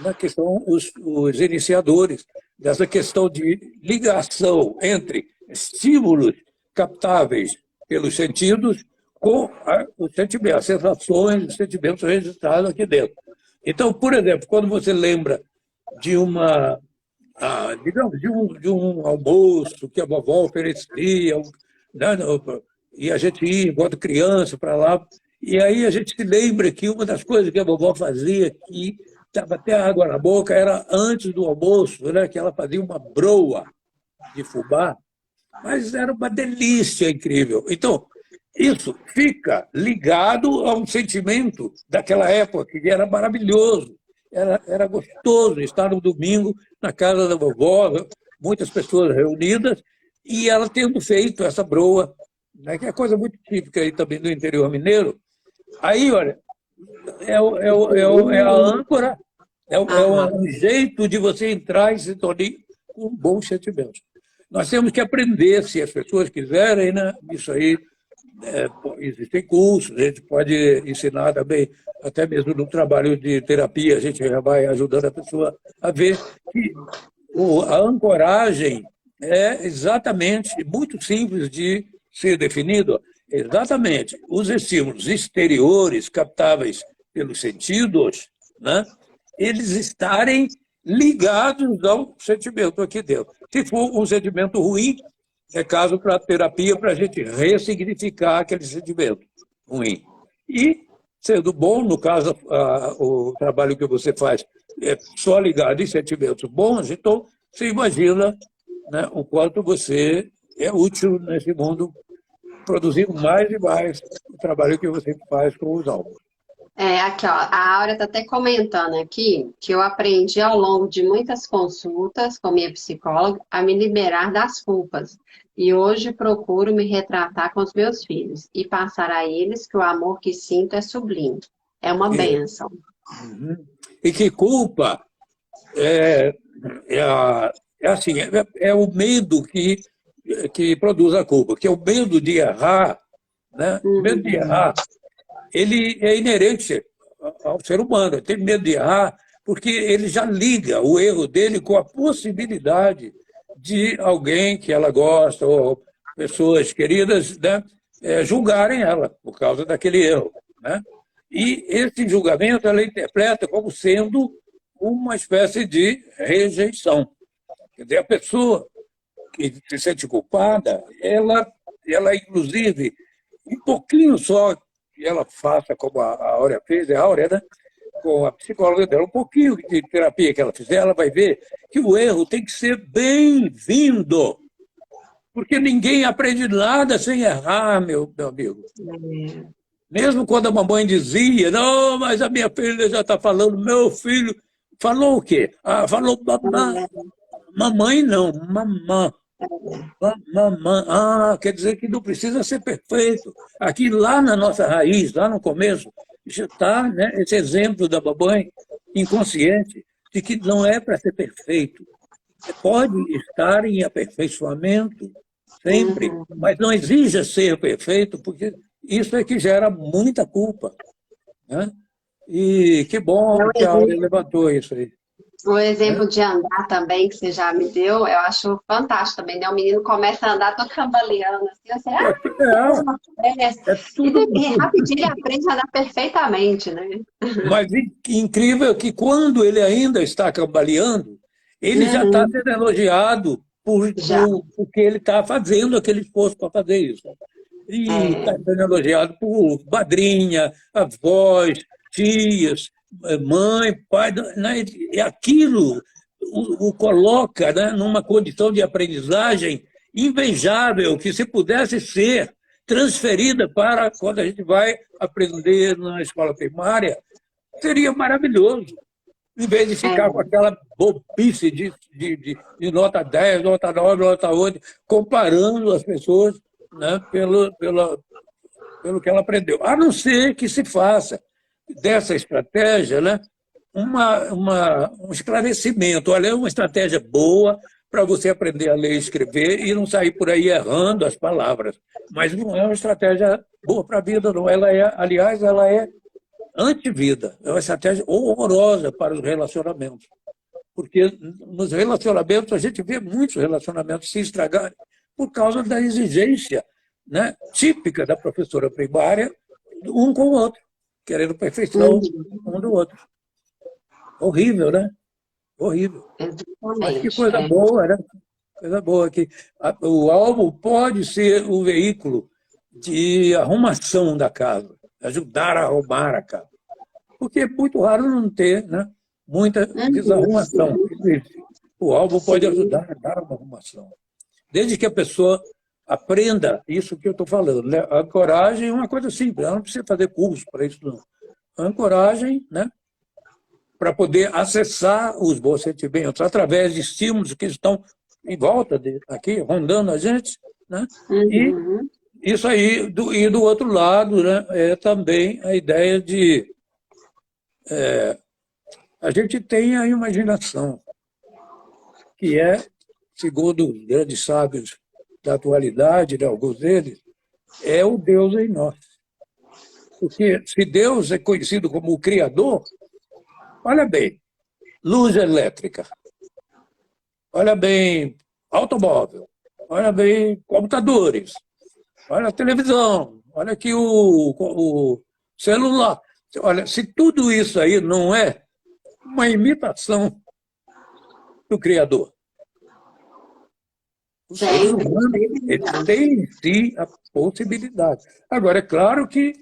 né, que são os iniciadores dessa questão de ligação entre estímulos captáveis pelos sentidos com os sentimentos, as sensações, os sentimentos registrados aqui dentro. Então, por exemplo, quando você lembra de digamos, de um almoço que a vovó oferecia, né, e a gente ia, enquanto criança, para lá, e aí a gente se lembra que uma das coisas que a vovó fazia, que estava até água na boca, era antes do almoço, né, que ela fazia uma broa de fubá, mas era uma delícia incrível. Então, isso fica ligado a um sentimento daquela época, que era maravilhoso. Era gostoso estar no domingo na casa da vovó, muitas pessoas reunidas, e ela tendo feito essa broa, né, que é coisa muito típica aí também do interior mineiro. Aí, olha, é a âncora, um jeito de você entrar em sintonia com bons sentimentos. Nós temos que aprender, se as pessoas quiserem, né, isso aí. Existem cursos, a gente pode ensinar também, até mesmo no trabalho de terapia, a gente já vai ajudando a pessoa a ver que a ancoragem é exatamente, muito simples de ser definido, exatamente os estímulos exteriores captáveis pelos sentidos, né, eles estarem ligados ao sentimento aqui dentro. Se for um sentimento ruim, é caso para terapia, para a gente ressignificar aquele sentimento ruim. E, sendo bom, no caso, o trabalho que você faz é só ligado em sentimentos bons, então você imagina, né, o quanto você é útil nesse mundo, produzindo mais e mais o trabalho que você faz com os álbuns. Aqui, ó, a Áurea está até comentando aqui que eu aprendi ao longo de muitas consultas com minha psicóloga a me liberar das culpas. E hoje procuro me retratar com os meus filhos e passar a eles que o amor que sinto é sublime. É uma bênção. E que culpa assim, é o medo que produz a culpa, que é o medo de errar, né? O medo de errar, ele é inerente ao ser humano. Ele tem medo de errar porque ele já liga o erro dele com a possibilidade de alguém que ela gosta ou pessoas queridas, né, julgarem ela por causa daquele erro, né? E esse julgamento ela interpreta como sendo uma espécie de rejeição. Quer dizer, a pessoa que se sente culpada, ela inclusive, um pouquinho só que ela faça como a Áurea fez, a Áurea, né? Com a psicóloga dela, um pouquinho de terapia que ela fizer, ela vai ver que o erro tem que ser bem-vindo. Porque ninguém aprende nada sem errar, meu amigo. Mesmo quando a mamãe dizia, não, mas a minha filha já está falando, meu filho falou o quê? Falou mamãe. Mamãe não, mamã. Mamã. Quer dizer que não precisa ser perfeito. Aqui, lá na nossa raiz, lá no começo, já está, né, esse exemplo da mamãe inconsciente de que não é para ser perfeito. Pode estar em aperfeiçoamento sempre, mas não exija ser perfeito, porque isso é que gera muita culpa, né? E que bom que a Áurea levantou isso aí. O exemplo de andar também, que você já me deu, eu acho fantástico também, né? O menino começa a andar todo cambaleando, assim, você, e rapidinho ele aprende a andar perfeitamente, né? Mas incrível é que quando ele ainda está cambaleando, ele já está sendo elogiado porque ele está fazendo aquele esforço para fazer isso. E está sendo elogiado por madrinha, avós, tias, mãe, pai, né? E aquilo o coloca, né, numa condição de aprendizagem invejável, que se pudesse ser transferida para quando a gente vai aprender na escola primária, seria maravilhoso. Em vez de ficar com aquela bobice de nota 10, nota 9, nota 8, comparando as pessoas, né, pelo que ela aprendeu. A não ser que se faça dessa estratégia, né, um esclarecimento. Olha, é uma estratégia boa para você aprender a ler e escrever e não sair por aí errando as palavras. Mas não é uma estratégia boa para a vida, não. Aliás, ela é antivida. É uma estratégia horrorosa para os relacionamentos. Porque nos relacionamentos, a gente vê muitos relacionamentos se estragarem por causa da exigência, né, típica da professora primária, um com o outro, querendo perfeição um do outro. Horrível, né? Horrível. Mas que coisa boa, né? Coisa boa que o álbum pode ser o veículo de arrumação da casa, ajudar a arrumar a casa. Porque é muito raro não ter, né, muita desarrumação. O álbum pode ajudar a dar uma arrumação. Desde que a pessoa aprenda isso que eu estou falando, né? A ancoragem é uma coisa simples, ela não precisa fazer curso para isso, não. A ancoragem, né? Para poder acessar os bons sentimentos através de estímulos que estão em volta aqui, rondando a gente, né? E isso aí, e do outro lado, né, é também a ideia de a gente tem a imaginação, que é, segundo os grandes sábios da atualidade, né, alguns deles, é o Deus em nós. Porque se Deus é conhecido como o Criador, olha bem, luz elétrica, olha bem, automóvel, olha bem, computadores, olha a televisão, olha aqui o celular. Olha, se tudo isso aí não é uma imitação do Criador, os seres humanos eles têm em si a possibilidade. Agora, é claro que,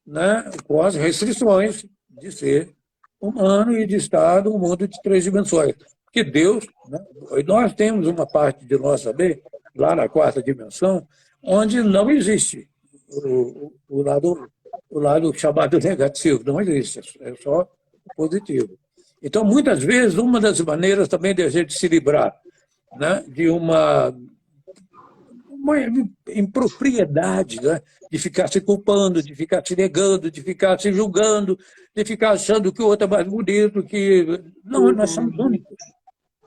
né, com as restrições de ser humano e de estar no mundo de 3 dimensões. Porque Deus, né, nós temos uma parte de nós também, lá na 4ª dimensão, onde não existe o lado chamado negativo, não existe, é só positivo. Então, muitas vezes, uma das maneiras também de a gente se livrar, né, de uma impropriedade, né, de ficar se culpando, de ficar se negando, de ficar se julgando, de ficar achando que o outro é mais bonito, que... Não, nós somos únicos.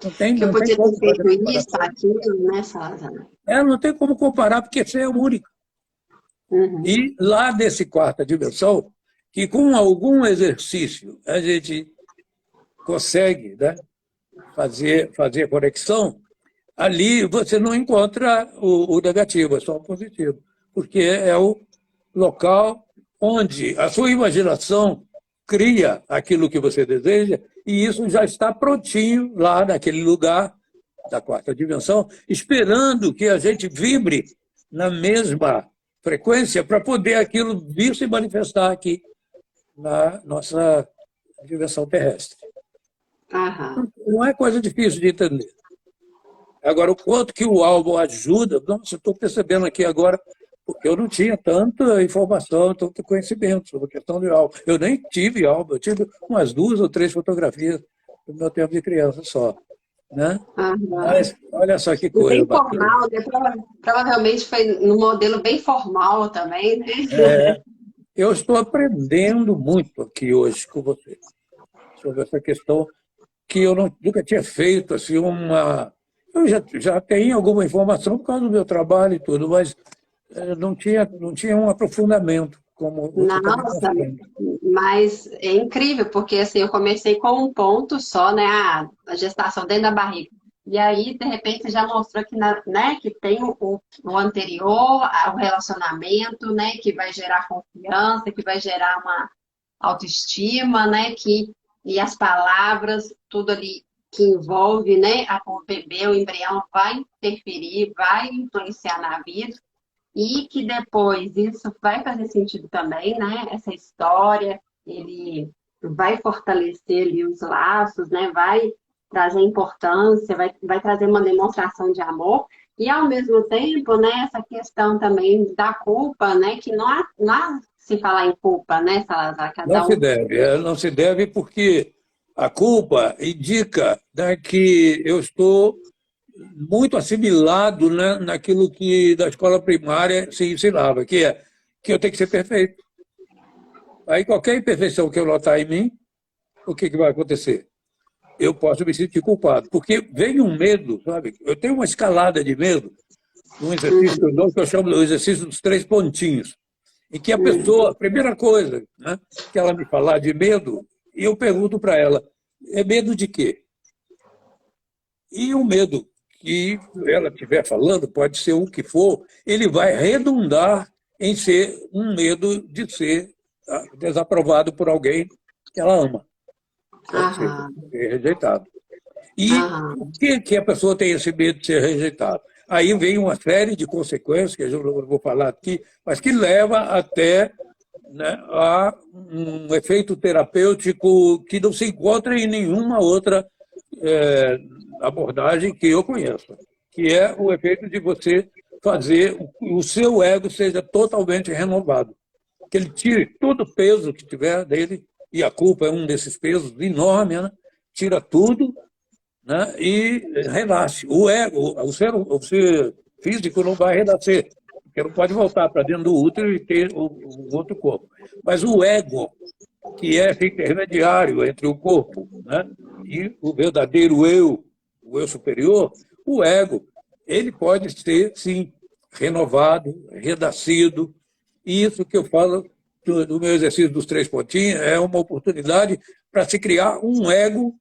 Não tem, Que eu não tem podia como ter feito fazer isso, aquilo, né, Salazar? não tem como comparar, porque você é o único. E lá desse 4ª dimensão, que com algum exercício a gente consegue, né, fazer conexão, ali você não encontra o negativo, é só o positivo. Porque é o local onde a sua imaginação cria aquilo que você deseja e isso já está prontinho lá naquele lugar da 4ª dimensão, esperando que a gente vibre na mesma frequência para poder aquilo vir se manifestar aqui na nossa dimensão terrestre. Não é coisa difícil de entender. Agora, o quanto que o álbum ajuda, nossa, estou percebendo aqui agora, porque eu não tinha tanta informação, tanto conhecimento sobre a questão do álbum. Eu nem tive álbum, eu tive umas 2 ou 3 fotografias no meu tempo de criança só. Né? Mas olha só que coisa. Bem formal, né? Provavelmente foi num modelo bem formal também, né? Eu estou aprendendo muito aqui hoje com você sobre essa questão que eu nunca tinha feito assim uma. Eu já tenho alguma informação por causa do meu trabalho e tudo, mas não tinha um aprofundamento como você está mostrando. Mas é incrível, porque assim, eu comecei com um ponto só, né? A gestação dentro da barriga. E aí, de repente, já mostrou que, né, que tem o anterior, o relacionamento, né? Que vai gerar confiança, que vai gerar uma autoestima, né? E as palavras, tudo ali que envolve, né? O bebê, o embrião, vai interferir, vai influenciar na vida. E que depois isso vai fazer sentido também, né? Essa história, ele vai fortalecer ali os laços, né? Vai trazer importância, vai trazer uma demonstração de amor. E, ao mesmo tempo, né, essa questão também da culpa, né? Que não há se falar em culpa, né, Salazar? Não se deve porque a culpa indica, né, que eu estou muito assimilado, né, naquilo que da escola primária se ensinava, que é que eu tenho que ser perfeito. Aí qualquer imperfeição que eu notar em mim, o que vai acontecer? Eu posso me sentir culpado, porque vem um medo, sabe? Eu tenho uma escalada de medo, um exercício que eu chamo de exercício dos 3 pontinhos, em que a pessoa, a primeira coisa, né, que ela me falar de medo, e eu pergunto para ela, é medo de quê? E o medo que ela estiver falando, pode ser o que for, ele vai redundar em ser um medo de ser desaprovado por alguém que ela ama. Ser rejeitado. E o que a pessoa tem esse medo de ser rejeitado? Aí vem uma série de consequências, que eu não vou falar aqui, mas que leva até, né, a um efeito terapêutico que não se encontra em nenhuma outra abordagem que eu conheço. que é o efeito de você fazer o seu ego seja totalmente renovado. Que ele tire todo o peso que tiver dele, e a culpa é um desses pesos enormes, né? Tira tudo, né? E relaxe. O ego, o ser físico não vai renascer, porque não pode voltar para dentro do útero e ter o outro corpo. Mas o ego, que é esse intermediário entre o corpo, né, e o verdadeiro eu, o eu superior, o ego, ele pode ser, sim, renovado, renascido. E isso que eu falo do meu exercício dos 3 pontinhos é uma oportunidade para se criar um ego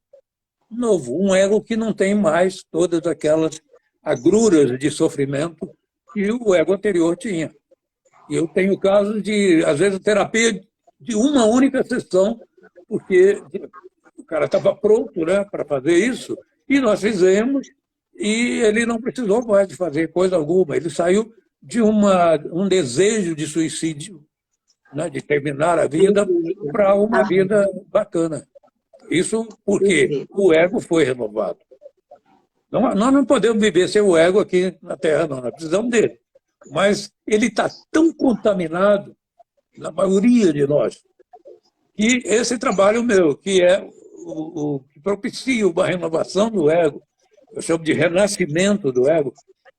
novo, um ego que não tem mais todas aquelas agruras de sofrimento que o ego anterior tinha. E eu tenho casos de, às vezes, terapia de uma única sessão, porque o cara estava pronto, né, para fazer isso, e nós fizemos, e ele não precisou mais de fazer coisa alguma. Ele saiu de um desejo de suicídio, né, de terminar a vida, para uma vida bacana. Isso porque o ego foi renovado. Nós não podemos viver sem o ego aqui na Terra, não. Nós precisamos dele. Mas ele está tão contaminado, na maioria de nós, que esse trabalho meu, que é o que propicia uma renovação do ego, eu chamo de renascimento do ego,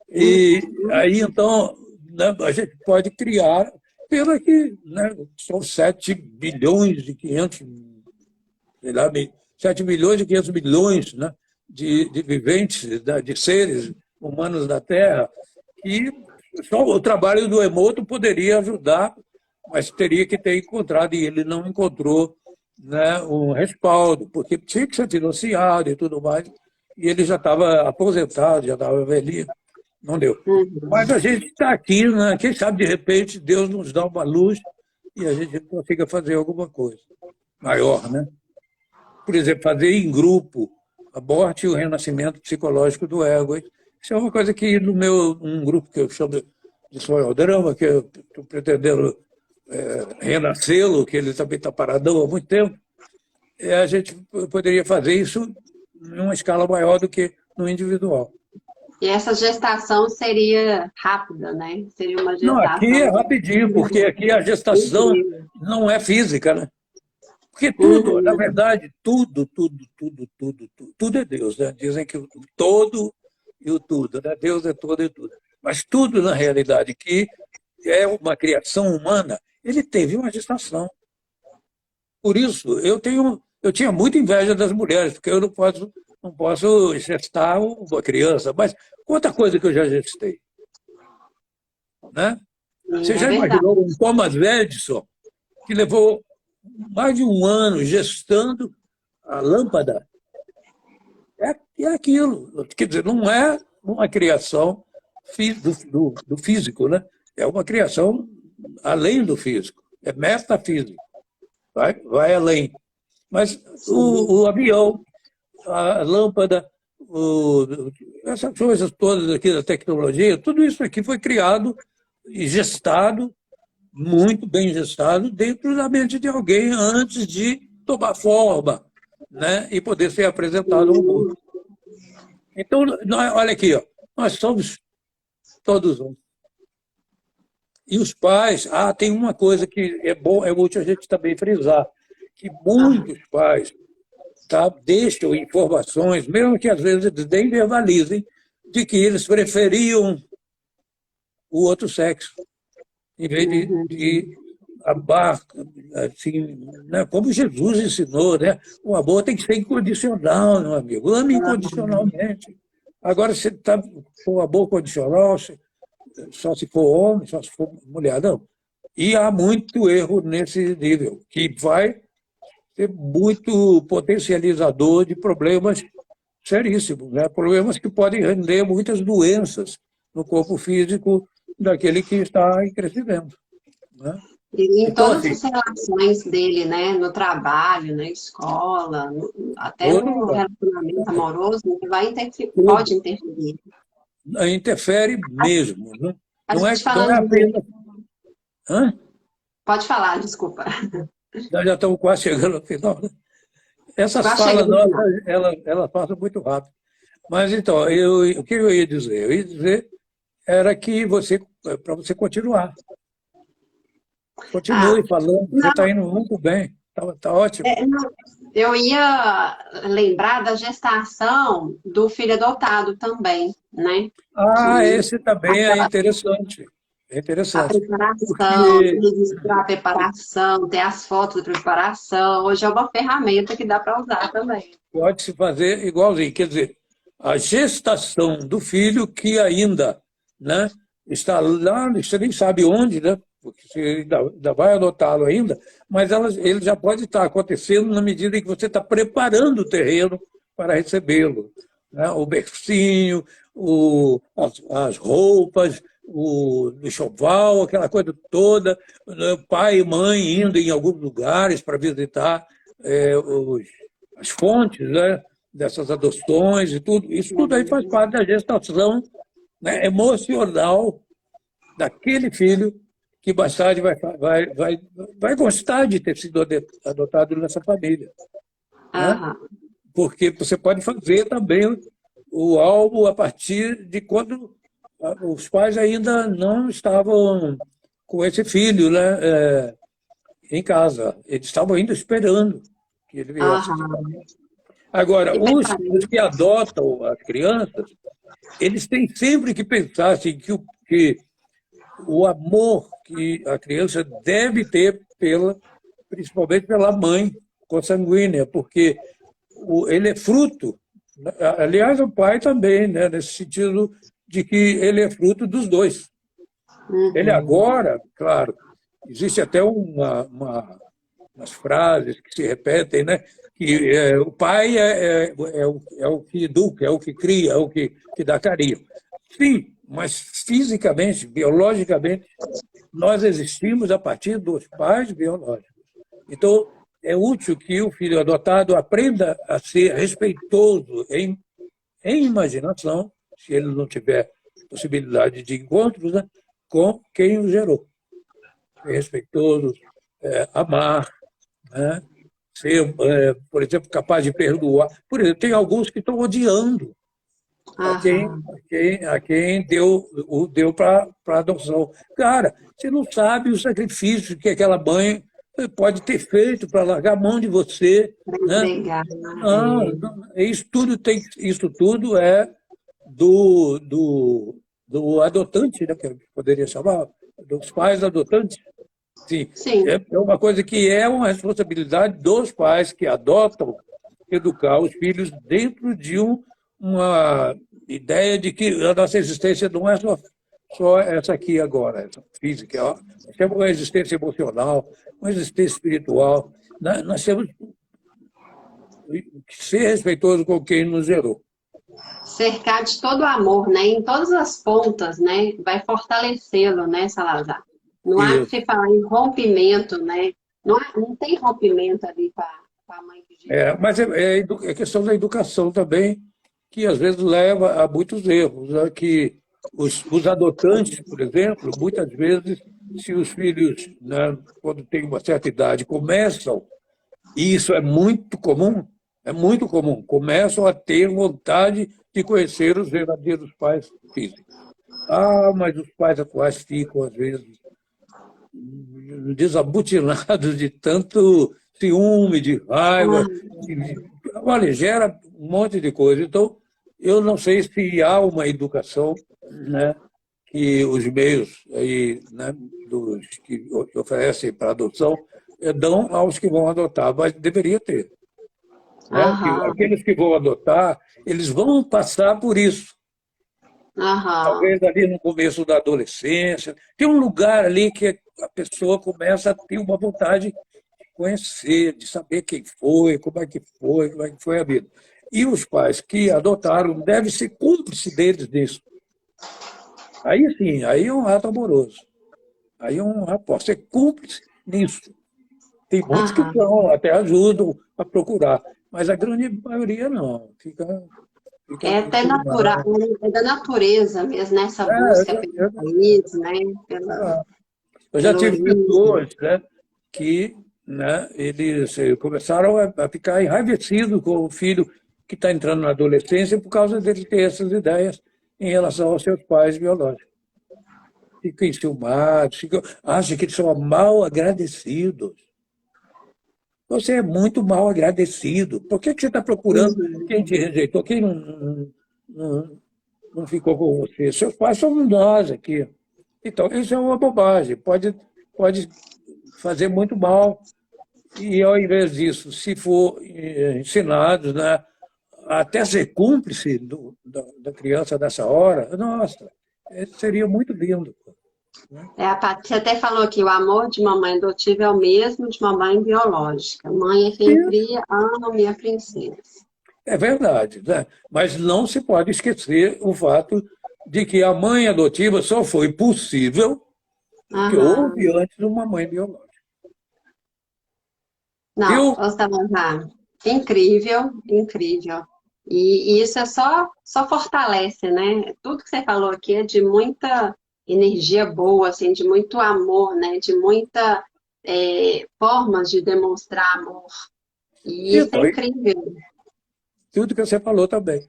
e aí, então, né, a gente pode criar, pela que, né, são 7 bilhões e 500, sei lá, 7 milhões e 500 milhões, né, de viventes, de seres humanos da Terra, e só o trabalho do Emoto poderia ajudar, mas teria que ter encontrado, e ele não encontrou, né, um respaldo, porque tinha que ser financiado e tudo mais, e ele já estava aposentado, já estava velhinho, não deu. Mas a gente está aqui, né? Quem sabe, de repente, Deus nos dá uma luz e a gente consiga fazer alguma coisa maior, né? Por exemplo, fazer em grupo a morte e o renascimento psicológico do ego. Isso é uma coisa que no um grupo que eu chamo de Sonho ao Drama, que eu estou pretendendo renascê-lo, que ele também está paradão há muito tempo, a gente poderia fazer isso em uma escala maior do que no individual. E essa gestação seria rápida, né? Seria uma gestação... Não, aqui é rapidinho, porque aqui a gestação não é física, né? Porque tudo, na verdade, tudo é Deus, né? Dizem que o todo e o tudo, né? Deus é todo e tudo. Mas tudo, na realidade, que é uma criação humana, ele teve uma gestação. Por isso, eu tinha muita inveja das mulheres, porque eu não posso gestar uma criança. Mas quanta coisa que eu já gestei. Né? Você já imaginou um Thomas Edison, que levou mais de 1 ano gestando a lâmpada? É aquilo. Quer dizer, não é uma criação do físico, né? É uma criação além do físico. É metafísico. Vai além. Mas o avião, a lâmpada, essas coisas todas aqui da tecnologia, tudo isso aqui foi criado e gestado, muito bem gestado, dentro da mente de alguém antes de tomar forma, né, e poder ser apresentado ao mundo. Então, olha aqui, ó, nós somos todos um. E os pais, tem uma coisa que é bom, é útil a gente também frisar, que muitos pais deixam informações, mesmo que às vezes eles nem verbalizem, de que eles preferiam o outro sexo, em vez de amar, assim, né, como Jesus ensinou, né? O amor tem que ser incondicional, meu amigo. Ame incondicionalmente. Agora, se está com amor condicional, só se for homem, só se for mulher, não. E há muito erro nesse nível, que vai ser muito potencializador de problemas seríssimos, né? Problemas que podem render muitas doenças no corpo físico daquele que está em crescimento. Né? E em então, todas as relações dele, né? No trabalho, na escola, até no relacionamento amoroso, que pode interferir. Interfere mesmo. Né? Não é apenas... Pode falar, desculpa. Nós já estamos quase chegando ao final. Essas falas nossas, elas passam muito rápido. Mas então, o que eu ia dizer? Eu ia dizer era que para você continuar. Ah, Continue falando, você está não, indo muito bem, tá ótimo. não, eu ia lembrar da gestação do filho adotado também, né? Ah, Que esse também é aquela interessante. É a interessante. preparação, Porque registrar a preparação, ter as fotos da preparação, hoje é uma ferramenta que dá para usar também. pode se fazer igualzinho. Quer dizer, a gestação do filho que ainda, né, está lá, você nem sabe onde, né, porque você ainda vai adotá-lo ainda, mas ele já pode estar acontecendo na medida em que você está preparando o terreno para recebê-lo. Né? O bercinho, as roupas, o enxoval, aquela coisa toda, né? Pai e mãe indo em alguns lugares para visitar as fontes, né, dessas adoções e tudo. Isso tudo aí faz parte da gestação, né, emocional daquele filho que mais tarde vai gostar de ter sido adotado nessa família. Né? Aham, Porque você pode fazer também o álbum a partir de quando os pais ainda não estavam com esse filho, né, em casa. Eles estavam ainda esperando que ele viesse. aham. Agora, E os preparando. que adotam as crianças, eles têm sempre que pensar assim, que o amor que a criança deve ter principalmente pela mãe consanguínea, porque ele é fruto, né? Aliás, o pai também, né, nesse sentido de que ele é fruto dos dois. Ele Uhum. agora, claro, existe até umas frases que se repetem, né? Que o pai é o que educa, é o que cria, é o que dá carinho. Sim, mas fisicamente, biologicamente, nós existimos a partir dos pais biológicos. Então, é útil que o filho adotado aprenda a ser respeitoso em imaginação, se ele não tiver possibilidade de encontros, né, com quem o gerou. Ser respeitoso, amar, né, ser, por exemplo, capaz de perdoar. Por exemplo, tem alguns que estão odiando Aham. a quem deu para adoção. Cara, você não sabe o sacrifício que aquela mãe pode ter feito para largar a mão de você, Para né? entregar. Ah, isso tudo é do adotante, né, que eu poderia chamar, dos pais adotantes. Sim, Sim. é uma coisa que é uma responsabilidade dos pais que adotam educar os filhos dentro de uma ideia de que a nossa existência não é só essa aqui agora, essa física. Ó. Nós temos uma existência emocional, uma existência espiritual. Nós temos que ser respeitoso com quem nos gerou. Cercar de todo amor, né? Em todas as pontas, né? Vai fortalecê-lo, né, Salazar? Não há que Isso. se falar em rompimento, né? Não tem rompimento ali para a mãe que gerou. Mas é questão da educação também, que às vezes leva a muitos erros. Né? Que os adotantes, por exemplo, muitas vezes, se os filhos, né, quando têm uma certa idade, começam, e isso é muito comum, começam a ter vontade de conhecer os verdadeiros pais físicos. Ah, mas os pais atuais ficam, às vezes, desabutinados de tanto ciúme, de raiva, olha, gera um monte de coisa. Então, eu não sei se há uma educação, né, que os meios aí, né, dos que oferecem para adoção dão aos que vão adotar, mas deveria ter. Né? Que Aham, aqueles que vão adotar, eles vão passar por isso. aham. Talvez ali no começo da adolescência. Tem um lugar ali que a pessoa começa a ter uma vontade de conhecer, de saber quem foi, como é que foi a vida. E os pais que adotaram devem ser cúmplices deles nisso. Aí sim, aí é um ato amoroso. Aí é um ato, ser cúmplice nisso. Tem muitos que Aham. vão, até ajudam a procurar, mas a grande maioria não. Fica É até natural, inclinado. é da natureza mesmo, né? Essa É, busca pelo país, né? eu já Pela tive origem. pessoas, né, que, né, eles começaram a ficar enraivecidos com o filho. que está entrando na adolescência por causa dele ter essas ideias em relação aos seus pais biológicos. Ficam enciumados, acham que eles são mal agradecidos. Você é muito mal agradecido. Por que você está procurando quem te rejeitou, quem não ficou com você? Seus pais somos nós aqui. Então, isso é uma bobagem. Pode fazer muito mal. E, ao invés disso, se for ensinados, né, até ser cúmplice da criança nessa hora, nossa, seria muito lindo. A Patrícia até falou que o amor de mamãe adotiva é o mesmo de mamãe biológica. Mãe é quem cria, ama minha princesa. É verdade, né? Mas não se pode esquecer o fato de que a mãe adotiva só foi possível porque houve antes uma mãe biológica. Não, Ostamanzar, incrível, incrível. E isso é só fortalece, né? Tudo que você falou aqui é de muita energia boa, assim, de muito amor, né? De muita formas de demonstrar amor. E isso é incrível. Tudo que você falou também.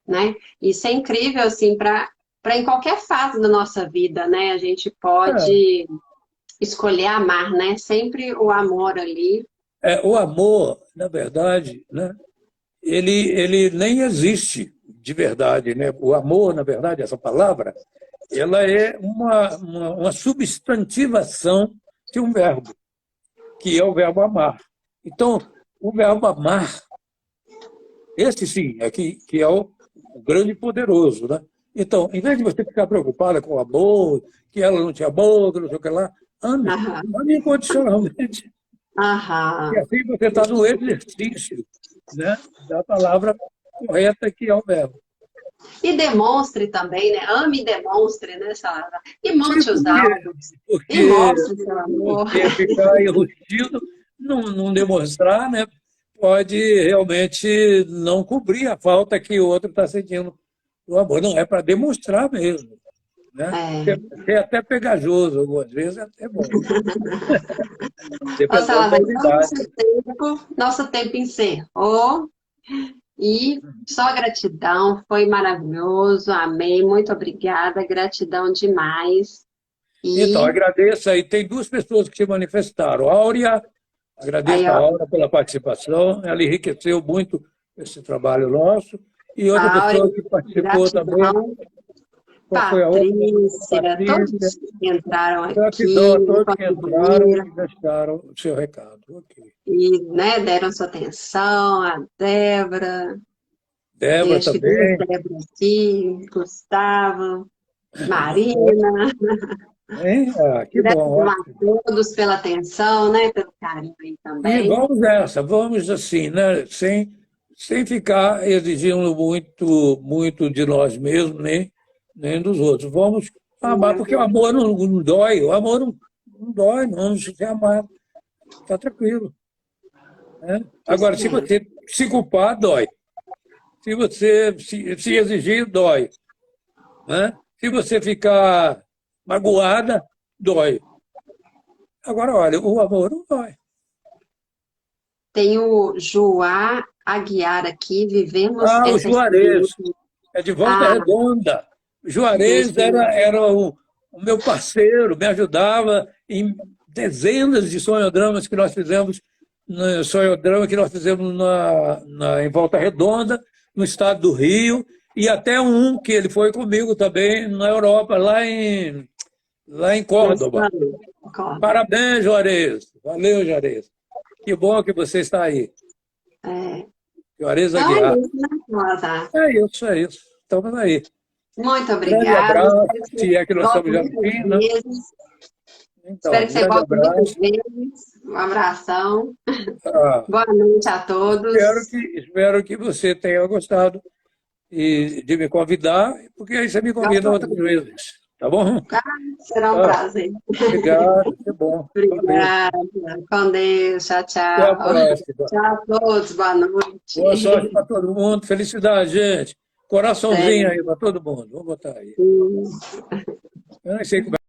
Né? Isso é incrível, assim, para em qualquer fase da nossa vida, né? A gente pode escolher amar, né? Sempre o amor ali. O amor, na verdade, né? Ele nem existe de verdade, né? O amor, na verdade, essa palavra, ela é uma substantivação de um verbo, que é o verbo amar. Então, o verbo amar, esse sim, que é o grande e poderoso, né? Então, em vez de você ficar preocupada com o amor, que ela não te amou, que não sei o que lá, ame incondicionalmente. E assim você está no exercício, né, da palavra correta, que é o verbo. E demonstre também, né? Ame e demonstre, né, Sara? E monte os áudios. E mostre seu amor. Porque ficar enrustido, não demonstrar, né, pode realmente não cobrir a falta que o outro está sentindo do amor. Não, é para demonstrar mesmo. Né? É até pegajoso, algumas vezes é até bom. Nosso tempo encerrou. E só gratidão, foi maravilhoso, amei, muito obrigada, gratidão demais. Então, agradeço aí, tem duas pessoas que se manifestaram. A Áurea, agradeço a Áurea pela participação, ela enriqueceu muito esse trabalho nosso. E outra pessoa que participou também. Patrícia, todos que entraram aqui. Gratidão a todos que entraram e deixaram o seu recado. Okay. E, né, deram sua atenção, a Débora. Débora também. Débora aqui, Gustavo, Marina. Que bom. A todos pela atenção, né, pelo carinho aí também. E vamos assim, né, sem ficar exigindo muito de nós mesmos, nem dos outros. Vamos amar, porque o amor não dói, o amor não dói, não se amar. Está tranquilo. Né? Agora, se você se culpar, dói. Se você se exigir, dói. Né? Se você ficar magoada, dói. Agora, olha, o amor não dói. Tem o Joá Aguiar aqui, vivemos... o Juarez. É de Volta Redonda. O Juarez era o meu parceiro, me ajudava em dezenas de sonhodramas que nós fizemos, em Volta Redonda, no estado do Rio, e até um que ele foi comigo também na Europa, lá em Córdoba. Parabéns, Juarez. Valeu, Juarez. Que bom que você está aí. Juarez Aguiar. É isso. Estamos aí. Muito obrigada. Um abraço, se é que nós estamos já no fim, né? Então, espero que você volte muitas vezes. Um abração. Boa noite a todos. Espero que você tenha gostado de me convidar, porque aí você me convida outras vezes. Tá bom? Será um prazer. Obrigado, que bom. Obrigada. Com Deus. Tchau, tchau. Até a próxima. Tchau a todos. Boa noite. Boa sorte para todo mundo. Felicidade, gente. Coraçãozinho aí para todo mundo. Vamos botar aí. Eu nem sei como